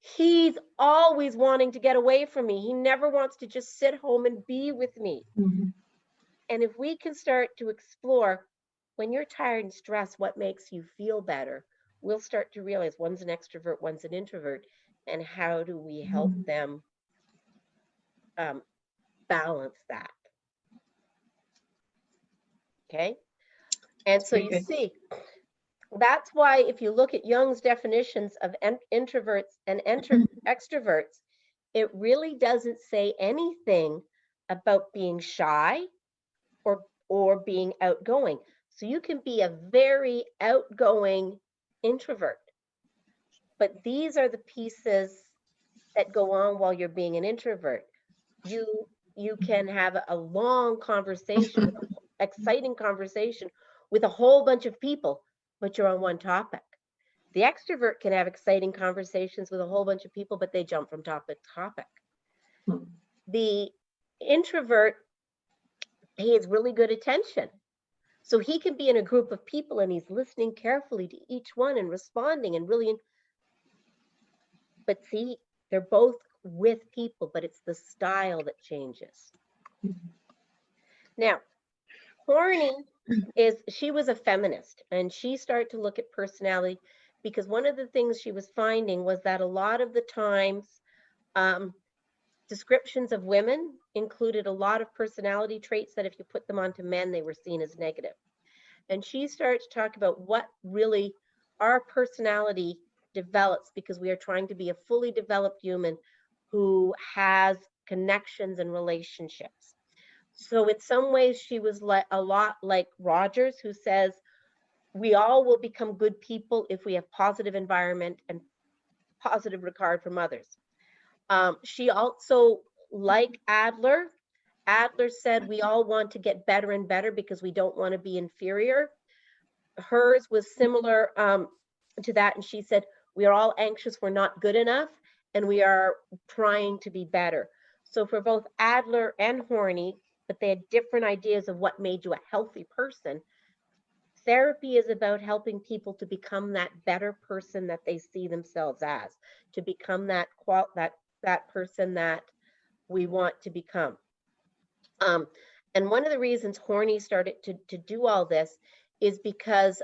[SPEAKER 2] he's always wanting to get away from me. He never wants to just sit home and be with me.
[SPEAKER 1] Mhm.
[SPEAKER 2] And if we can start to explore, when you're tired and stressed, what makes you feel better, we'll start to realize one's an extrovert, one's an introvert, and how do we help them balance that. Okay. And so you see, that's why if you look at Jung's definitions of introverts and extroverts, it really doesn't say anything about being shy or being outgoing. So you can be a very outgoing introvert, but these are the pieces that go on while you're being an introvert. You can have a long conversation, exciting conversation with a whole bunch of people, but you're on one topic. The extrovert can have exciting conversations with a whole bunch of people, but they jump from topic to topic. The introvert pays really good attention. So he can be in a group of people and he's listening carefully to each one and responding and really, but see, they're both with people, but it's the style that changes. Now, Horny she was a feminist, and she started to look at personality, because one of the things she was finding was that a lot of the times descriptions of women included a lot of personality traits that if you put them onto men, they were seen as negative. And she started to talk about what really our personality develops, because we are trying to be a fully developed human who has connections and relationships. So in some ways, she was a lot like Rogers, who says, we all will become good people if we have positive environment and positive regard from others. She also, like Adler said, we all want to get better and better because we don't want to be inferior. Hers was similar to that, and she said, we are all anxious, we're not good enough, and we are trying to be better. So for both Adler and Horny, but they had different ideas of what made you a healthy person. Therapy is about helping people to become that better person that they see themselves as, to become that person that we want to become. And one of the reasons Horny started to do all this is because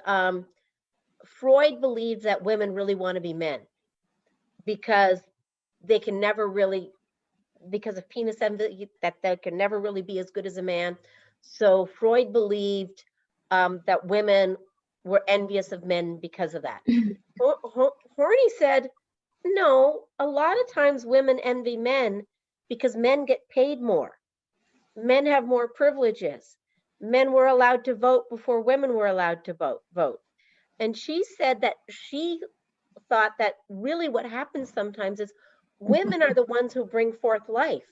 [SPEAKER 2] Freud believed that women really want to be men, because they can never really, because of penis envy, that they can never really be as good as a man. So Freud believed that women were envious of men because of that. Horny said, no, a lot of times women envy men because men get paid more. Men have more privileges. Men were allowed to vote before women were allowed to vote. And she said that she thought that really what happens sometimes is women are the ones who bring forth life.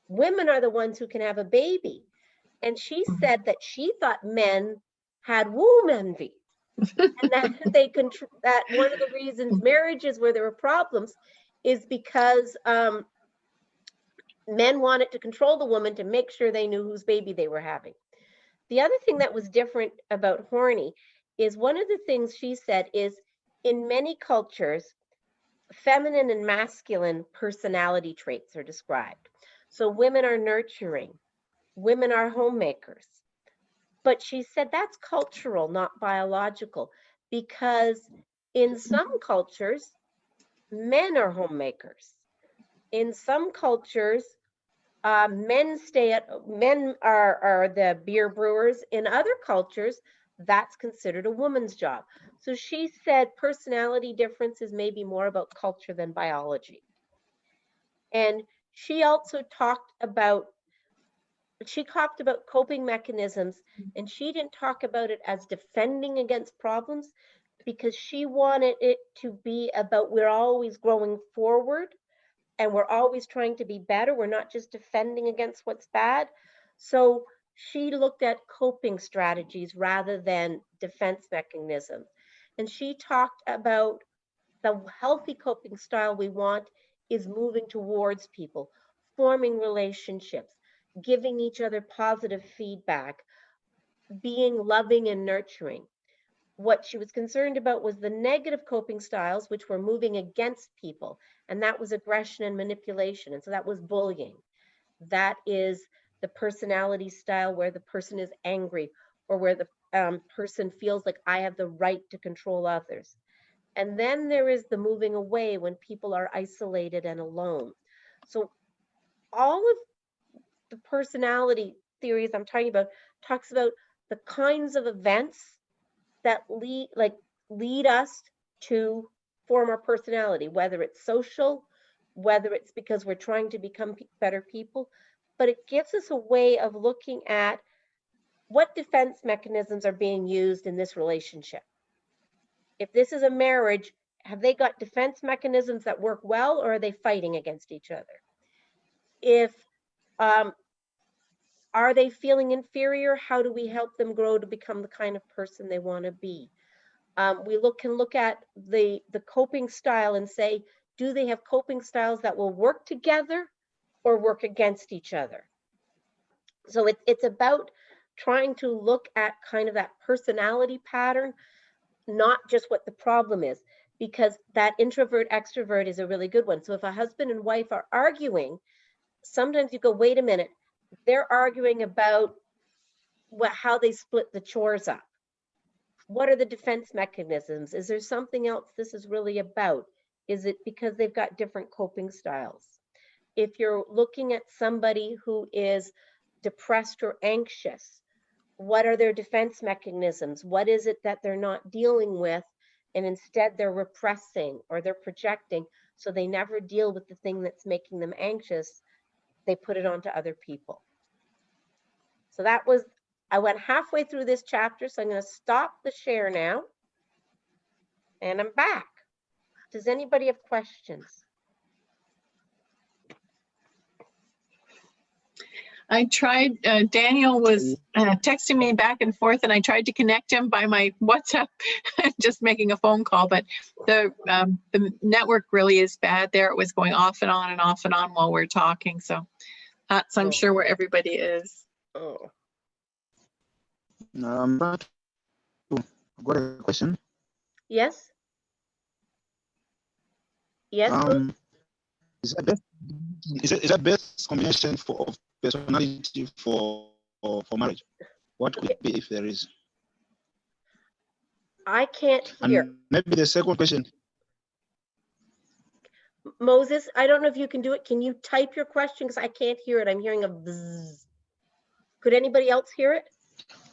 [SPEAKER 2] Women are the ones who can have a baby. And she said that she thought men had womb envy. And that that one of the reasons marriages where there were problems is because men wanted to control the woman to make sure they knew whose baby they were having. The other thing that was different about Horny is one of the things she said is in many cultures, feminine and masculine personality traits are described. So women are nurturing, women are homemakers. But she said that's cultural, not biological, because in some cultures, men are homemakers. In some cultures, men are the beer brewers. In other cultures, that's considered a woman's job. So she said personality differences may be more about culture than biology. And she also talked about coping mechanisms, and she didn't talk about it as defending against problems, because she wanted it to be about we're always growing forward and we're always trying to be better. We're not just defending against what's bad. So she looked at coping strategies rather than defense mechanisms. And she talked about the healthy coping style we want is moving towards people, forming relationships, giving each other positive feedback, being loving and nurturing. What she was concerned about was the negative coping styles, which were moving against people, and that was aggression and manipulation. And so that was bullying. That is the personality style where the person is angry, or where the person feels like I have the right to control others. And then there is the moving away when people are isolated and alone. So all of the personality theories I'm talking about talks about the kinds of events that lead us to form our personality, whether it's social, whether it's because we're trying to become better people. But it gives us a way of looking at what defense mechanisms are being used in this relationship. If this is a marriage, have they got defense mechanisms that work well, or are they fighting against each other? If are they feeling inferior? How do we help them grow to become the kind of person they want to be? We can look at the coping style and say, do they have coping styles that will work together or work against each other? So it's about trying to look at kind of that personality pattern, not just what the problem is, because that introvert extrovert is a really good one. So if a husband and wife are arguing, sometimes you go, wait a minute, they're arguing about how they split the chores up. What are the defense mechanisms? Is there something else this is really about? Is it because they've got different coping styles? If you're looking at somebody who is depressed or anxious, what are their defense mechanisms? What is it that they're not dealing with, and instead they're repressing or they're projecting, so they never deal with the thing that's making them anxious? They put it onto other people. So I went halfway through this chapter, so I'm going to stop the share now. And I'm back. Does anybody have questions?
[SPEAKER 1] I tried, Daniel was texting me back and forth, and I tried to connect him by my WhatsApp, just making a phone call, but the network really is bad there. It was going off and on and off and on while we're talking. So that's, I'm sure, where everybody is.
[SPEAKER 2] Oh.
[SPEAKER 5] I've got a question.
[SPEAKER 2] Yes? Yes?
[SPEAKER 5] Is that best combination of personality for marriage? What could it be if there is?
[SPEAKER 2] I can't hear.
[SPEAKER 5] And maybe the second question.
[SPEAKER 2] Moses, I don't know if you can do it. Can you type your question? Because I can't hear it. I'm hearing a bzzz. Could anybody else hear it?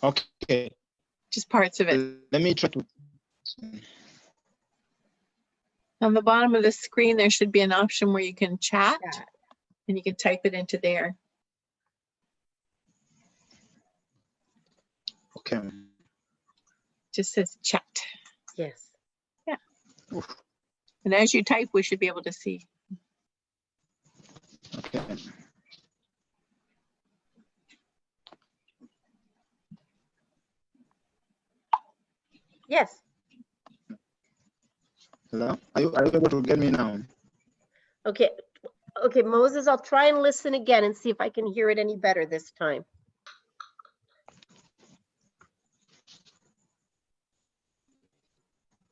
[SPEAKER 5] Okay.
[SPEAKER 1] Just parts of it.
[SPEAKER 5] Let me try to.
[SPEAKER 1] On the bottom of the screen, there should be an option where you can chat, and you can type it into there.
[SPEAKER 5] Okay.
[SPEAKER 1] Just says chat.
[SPEAKER 2] Yes.
[SPEAKER 1] Yeah. And as you type, we should be able to see.
[SPEAKER 5] Okay.
[SPEAKER 2] Yes.
[SPEAKER 5] Hello? Are you able to get me now?
[SPEAKER 2] Okay. Okay, Moses, I'll try and listen again and see if I can hear it any better this time.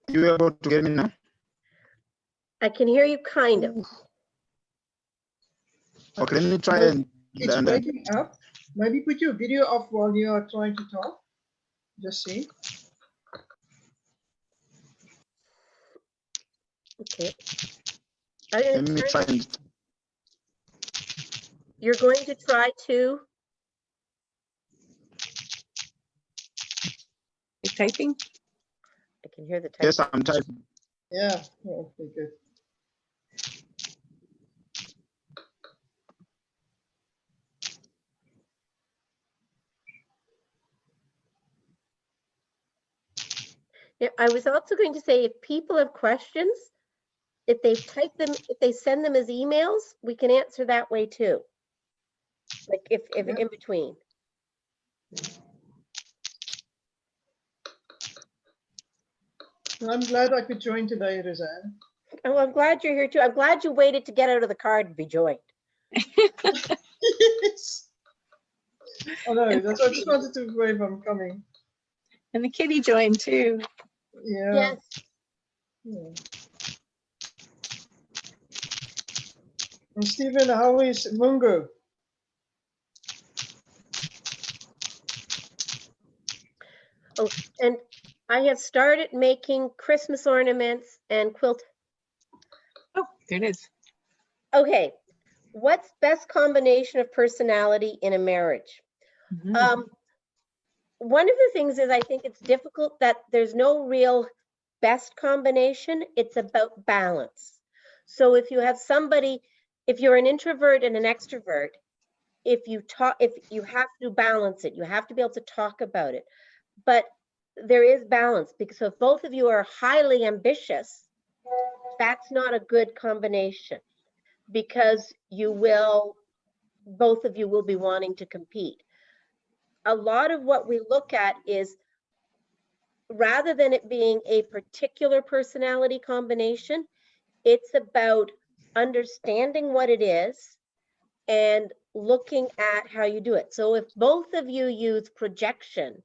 [SPEAKER 5] Are you able to get me now?
[SPEAKER 2] I can hear you kind of.
[SPEAKER 5] Okay, let me try and.
[SPEAKER 4] It's breaking up. Maybe put your video off while you are trying to talk. Just see.
[SPEAKER 2] Okay.
[SPEAKER 5] Let me try and.
[SPEAKER 2] You're going to try to.
[SPEAKER 1] typing?
[SPEAKER 2] I can hear the type.
[SPEAKER 5] Yes, I'm typing.
[SPEAKER 4] Yeah, yeah, okay, good.
[SPEAKER 2] Yeah, I was also going to say, if people have questions, if they type them, if they send them as emails, we can answer that way too. Like if
[SPEAKER 4] Yeah.
[SPEAKER 2] in between.
[SPEAKER 4] I'm glad I could join today, Roseanne.
[SPEAKER 2] Oh, I'm glad you're here too. I'm glad you waited to get out of the car to be joined.
[SPEAKER 4] Yes. I know, that's I just wanted to wave I'm coming.
[SPEAKER 1] And the kitty joined too.
[SPEAKER 4] Yeah.
[SPEAKER 2] Yes.
[SPEAKER 4] Yeah. And Stephen, how is Mungo?
[SPEAKER 2] Oh, and I have started making Christmas ornaments and quilt.
[SPEAKER 1] Oh, there it is.
[SPEAKER 2] Okay, what's best combination of personality in a marriage?
[SPEAKER 1] Mhm.
[SPEAKER 2] One of the things is I think it's difficult that there's no real best combination. It's about balance. So if you have somebody, if you're an introvert and an extrovert, if you have to balance it, you have to be able to talk about it. But there is balance, because if both of you are highly ambitious, that's not a good combination, because both of you will be wanting to compete. A lot of what we look at is, rather than it being a particular personality combination, it's about understanding what it is and looking at how you do it. So if both of you use projection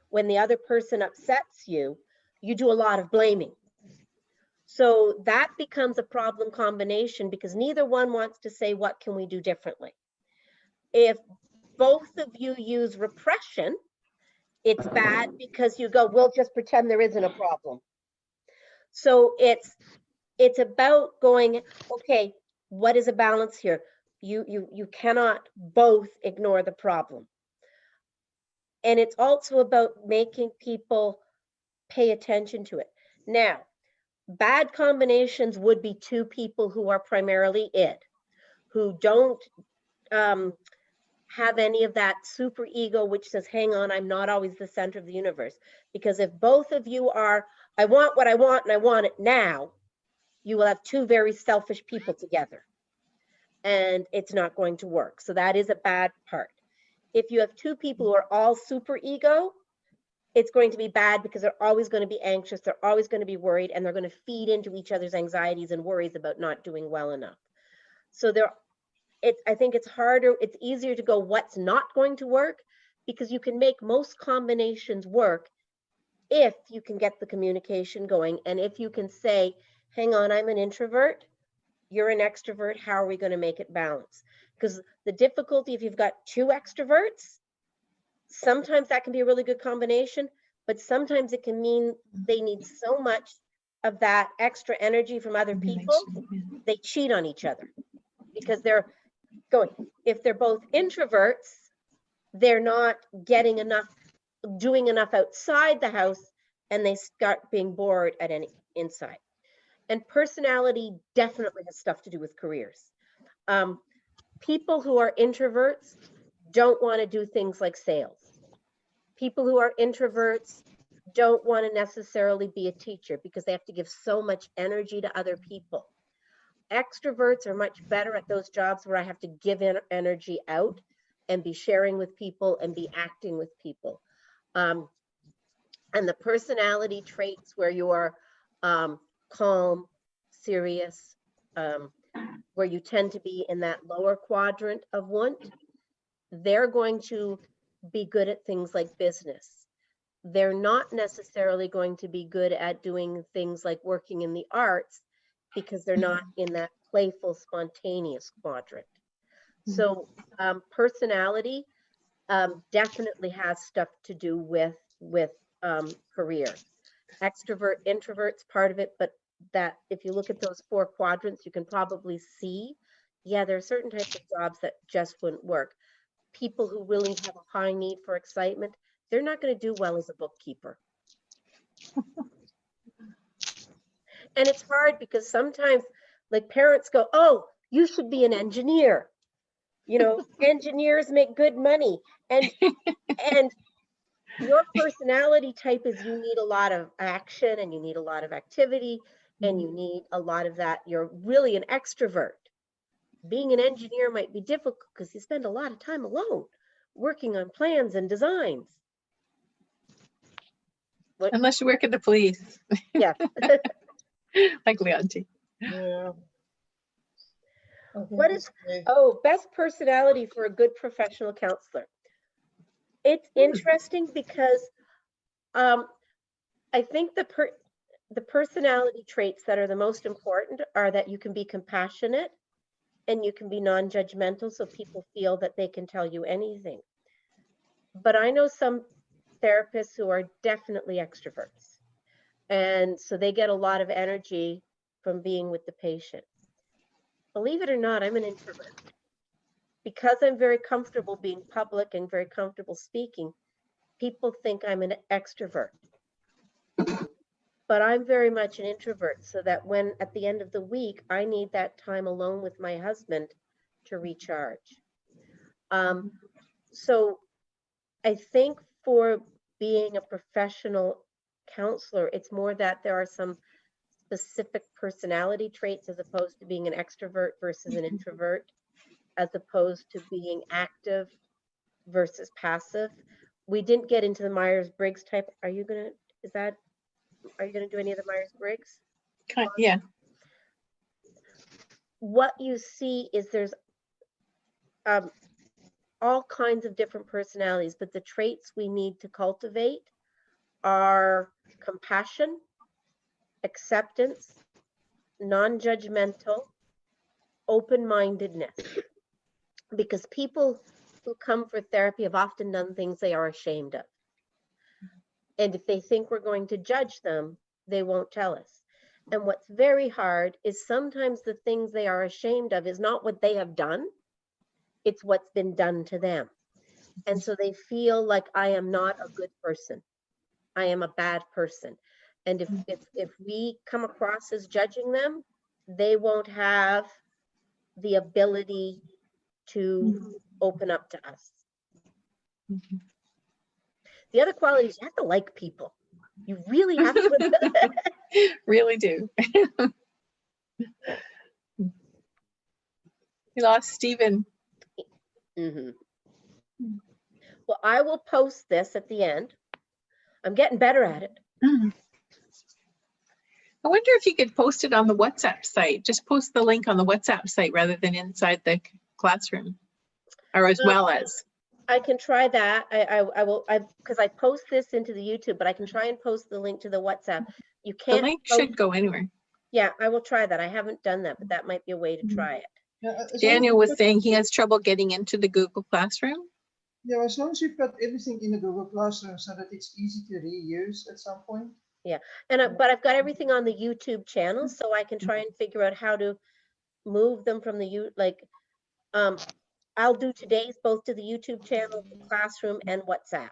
[SPEAKER 2] when the other person upsets you, you do a lot of blaming. So that becomes a problem combination, because neither one wants to say, what can we do differently? If both of you use repression, it's bad, because you go, we'll just pretend there isn't a problem. So it's about going, okay, what is a balance here? You cannot both ignore the problem. And it's also about making people pay attention to it. Now, bad combinations would be two people who are primarily id, who don't have any of that super ego, which says, hang on, I'm not always the center of the universe. Because if both of you are, I want what I want and I want it now, you will have two very selfish people together, and it's not going to work. So that is a bad part. If you have two people who are all super ego, it's going to be bad, because they're always going to be anxious, they're always going to be worried, and they're going to feed into each other's anxieties and worries about not doing well enough. So I think it's harder, it's easier to go what's not going to work, because you can make most combinations work if you can get the communication going, and if you can say, hang on, I'm an introvert, you're an extrovert, how are we going to make it balance? Because the difficulty, if you've got two extroverts, sometimes that can be a really good combination, but sometimes it can mean they need so much of that extra energy from other people, they cheat on each other, because they're going, if they're both introverts, they're not getting enough, doing enough outside the house, and they start being bored at any inside. And personality definitely has stuff to do with careers. People who are introverts don't want to do things like sales. People who are introverts don't want to necessarily be a teacher, because they have to give so much energy to other people. Extroverts are much better at those jobs where I have to give energy out and be sharing with people and be acting with people. And the personality traits where you are calm, serious, where you tend to be in that lower quadrant of want, they're going to be good at things like business. They're not necessarily going to be good at doing things like working in the arts, because they're not in that playful, spontaneous quadrant. So personality definitely has stuff to do with career. Extrovert, introvert's part of it, but that if you look at those four quadrants, you can probably see, yeah, there are certain types of jobs that just wouldn't work. People who really have a high need for excitement, they're not going to do well as a bookkeeper. And it's hard because sometimes like parents go, oh, you should be an engineer. You know, engineers make good money. And your personality type is you need a lot of action and you need a lot of activity and you need a lot of that. You're really an extrovert. Being an engineer might be difficult because you spend a lot of time alone working on plans and designs.
[SPEAKER 1] Unless you work at the police,
[SPEAKER 2] Yeah.
[SPEAKER 1] like Leonti.
[SPEAKER 4] Yeah. I think
[SPEAKER 2] What is,
[SPEAKER 4] okay.
[SPEAKER 2] oh, best personality for a good professional counselor. It's interesting because I think the personality traits that are the most important are that you can be compassionate and you can be non-judgmental so people feel that they can tell you anything. But I know some therapists who are definitely extroverts. And so they get a lot of energy from being with the patient. Believe it or not, I'm an introvert. Because I'm very comfortable being public and very comfortable speaking, people think I'm an extrovert. But I'm very much an introvert, so that when at the end of the week, I need that time alone with my husband to recharge. So I think for being a professional counselor, it's more that there are some specific personality traits as opposed to being an extrovert versus an introvert, as opposed to being active versus passive. We didn't get into the Myers-Briggs type. Are you gonna do any of the Myers-Briggs?
[SPEAKER 1] Yeah.
[SPEAKER 2] What you see is there's all kinds of different personalities, but the traits we need to cultivate are compassion, acceptance, non-judgmental, open-mindedness. Because people who come for therapy have often done things they are ashamed of. And if they think we're going to judge them, they won't tell us. And what's very hard is sometimes the things they are ashamed of is not what they have done, it's what's been done to them. And so they feel like I am not a good person. I am a bad person. And if we come across as judging them, they won't have the ability to open up to us. The other quality is you have to like people. You really have to.
[SPEAKER 1] Really do. We lost Stephen.
[SPEAKER 2] Well, I will post this at the end. I'm getting better at it.
[SPEAKER 1] I wonder if you could post it on the WhatsApp site. Just post the link on the WhatsApp site rather than inside the classroom, or as well as.
[SPEAKER 2] I can try that. I will, because I post this into the YouTube, but I can try and post the link to the WhatsApp. You can't.
[SPEAKER 1] The link should go anywhere.
[SPEAKER 2] Yeah, I will try that. I haven't done that, but that might be a way to try it.
[SPEAKER 4] Yeah,
[SPEAKER 1] Daniel was saying he has trouble getting into the Google Classroom.
[SPEAKER 4] Yeah, as long as you've got everything in the Google Classroom so that it's easy to reuse at some point.
[SPEAKER 2] Yeah, and but I've got everything on the YouTube channel, so I can try and figure out how to move them from the I'll do today's both to the YouTube channel, the classroom, and WhatsApp.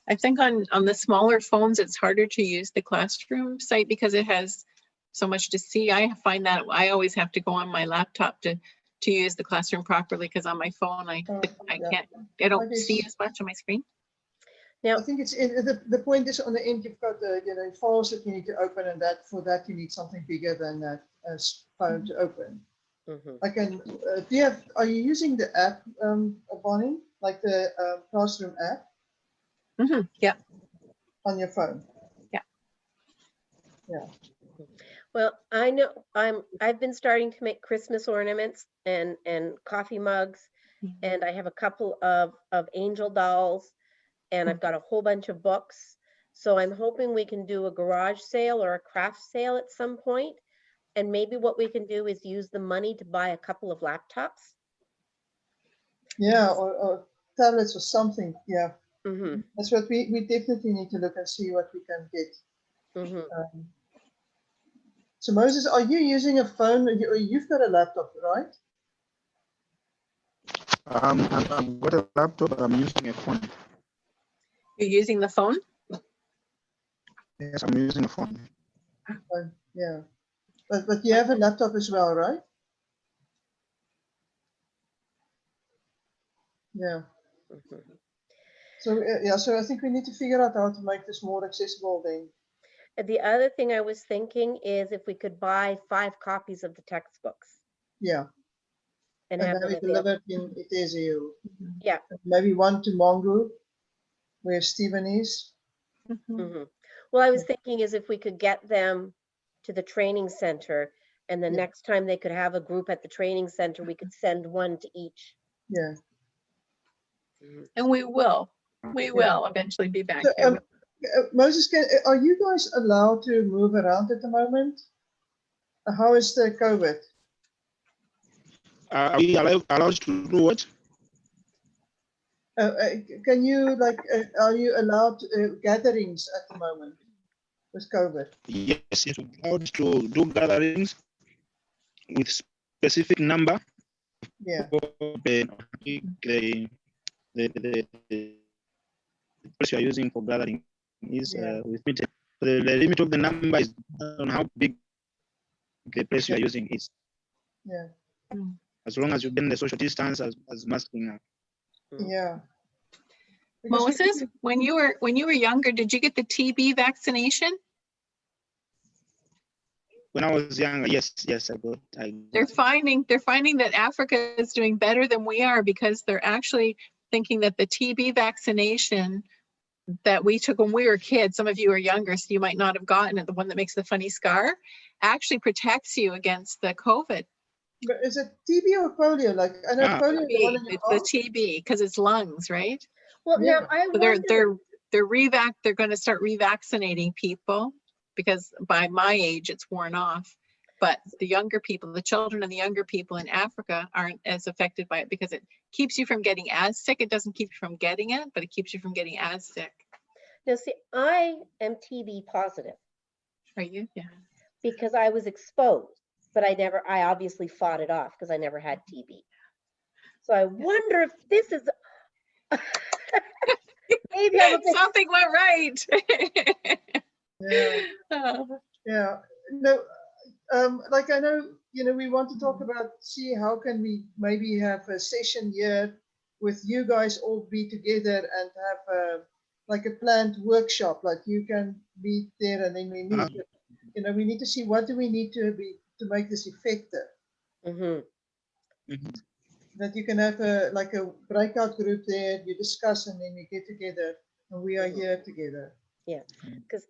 [SPEAKER 1] I think on the smaller phones, it's harder to use the classroom site because it has so much to see. I find that I always have to go on my laptop to use the classroom properly, because on my phone, I don't see as much on my screen.
[SPEAKER 2] Now,
[SPEAKER 4] I think it's the point is on the end you've got the files that you need to open, and for that you need something bigger than that phone to open. I can. Are you using the app, Bonnie, like the classroom app?
[SPEAKER 1] Yeah.
[SPEAKER 4] On your phone.
[SPEAKER 1] Yeah.
[SPEAKER 2] Yeah. Well, I know I've been starting to make Christmas ornaments and coffee mugs, and I have a couple of angel dolls, and I've got a whole bunch of books. So I'm hoping we can do a garage sale or a craft sale at some point. And maybe what we can do is use the money to buy a couple of laptops.
[SPEAKER 4] Yeah, or tablets or something. Yeah. That's what we definitely need to look and see what we can get. So Moses, are you using a phone? You've got a laptop, right?
[SPEAKER 5] I've got a laptop, but I'm using a phone.
[SPEAKER 1] You're using the phone?
[SPEAKER 5] Yes, I'm using a phone.
[SPEAKER 4] Yeah, but you have a laptop as well, right? Yeah.
[SPEAKER 2] Mhm.
[SPEAKER 4] So yeah, so I think we need to figure out how to make this more accessible then.
[SPEAKER 2] And the other thing I was thinking is if we could buy 5 copies of the textbooks
[SPEAKER 4] Yeah,
[SPEAKER 2] and
[SPEAKER 4] and
[SPEAKER 2] have
[SPEAKER 4] have
[SPEAKER 2] them
[SPEAKER 4] it
[SPEAKER 2] available.
[SPEAKER 4] delivered in Itezio.
[SPEAKER 2] Yeah.
[SPEAKER 4] Maybe one to Mongo, where Stephen is.
[SPEAKER 2] Mhm. Well, I was thinking is if we could get them to the training center, and the
[SPEAKER 4] Yeah.
[SPEAKER 2] next time they could have a group at the training center, we could send one to each.
[SPEAKER 4] Yeah.
[SPEAKER 1] And we will eventually be back
[SPEAKER 4] So,
[SPEAKER 1] there.
[SPEAKER 4] Moses, are you guys allowed to move around at the moment? How is the COVID?
[SPEAKER 5] Are we allowed to do what?
[SPEAKER 4] Can you are you allowed gatherings at the moment with COVID?
[SPEAKER 5] Yes, we're allowed to do gatherings with specific number.
[SPEAKER 4] Yeah.
[SPEAKER 5] The place you are using for gathering is
[SPEAKER 4] Yeah.
[SPEAKER 5] limited. The limit of the number is on how big the place you are using is.
[SPEAKER 4] Yeah.
[SPEAKER 5] As long as you bend the social distance as masking.
[SPEAKER 4] Yeah. Because
[SPEAKER 1] Moses, when you were younger, did you get the TB vaccination?
[SPEAKER 5] When I was younger, yes, I got.
[SPEAKER 1] They're finding that Africa is doing better than we are because they're actually thinking that the TB vaccination that we took when we were kids, some of you are younger, so you might not have gotten it, the one that makes the funny scar, actually protects you against the COVID.
[SPEAKER 4] But is it TB or polio? Like I know polio is the one in your
[SPEAKER 1] It's the
[SPEAKER 4] arm.
[SPEAKER 1] TB because it's lungs, right?
[SPEAKER 2] Well,
[SPEAKER 4] Yeah.
[SPEAKER 2] now I
[SPEAKER 1] So
[SPEAKER 2] wonder.
[SPEAKER 1] they're going to start revaccinating people because by my age it's worn off. But the younger people, the children and the younger people in Africa aren't as affected by it because it keeps you from getting as sick. It doesn't keep you from getting it, but it keeps you from getting as sick.
[SPEAKER 2] Now, see, I am TB positive
[SPEAKER 1] Are you? Yeah.
[SPEAKER 2] because I was exposed, but I obviously fought it off because I never had TB. So I wonder if this is maybe I'm a bit.
[SPEAKER 1] Something went right.
[SPEAKER 4] Yeah.
[SPEAKER 1] Oh.
[SPEAKER 4] Yeah. No. Like I know, we want to talk about see how can we maybe have a session here with you guys all be together and have like a planned workshop. Like you can be there and then we meet. We need to see what do we need to make this effective. That you can have a breakout group there. You discuss and then we get together and we are here together.
[SPEAKER 2] Yeah, because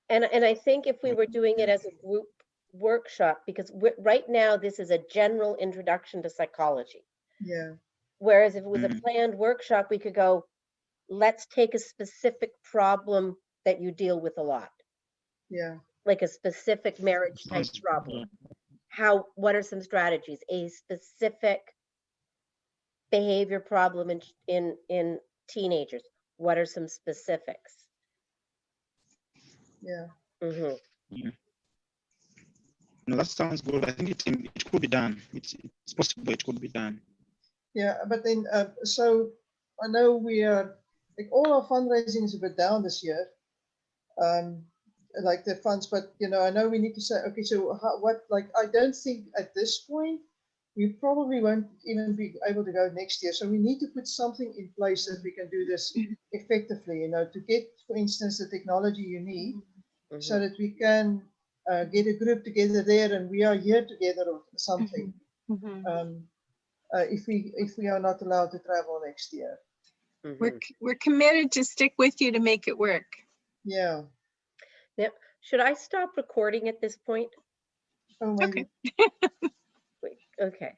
[SPEAKER 2] and I think if we were doing it as a group workshop, because right now this is a general introduction to psychology.
[SPEAKER 4] Yeah.
[SPEAKER 2] Whereas if it was a planned workshop, we could go, let's take a specific problem that you deal with a lot.
[SPEAKER 4] Yeah.
[SPEAKER 2] Like a specific marriage type problem. What are some strategies? A specific behavior problem in teenagers. What are some specifics?
[SPEAKER 4] Yeah.
[SPEAKER 5] No, that sounds good. I think it could be done. It's possible it could be done.
[SPEAKER 4] Yeah, but then so I know we are like all our fundraising is a bit down this year, like the funds. But I know we need to say, okay, so I don't think at this point we probably won't even be able to go next year. So we need to put something in place that we can do this effectively. To get, for instance, the technology you need, so that we can get a group together there and we are here together or something. If we are not allowed to travel next year.
[SPEAKER 1] We're committed to stick with you to make it work.
[SPEAKER 4] Yeah.
[SPEAKER 2] Now, should I stop recording at this point?
[SPEAKER 4] Oh, maybe.
[SPEAKER 2] Okay.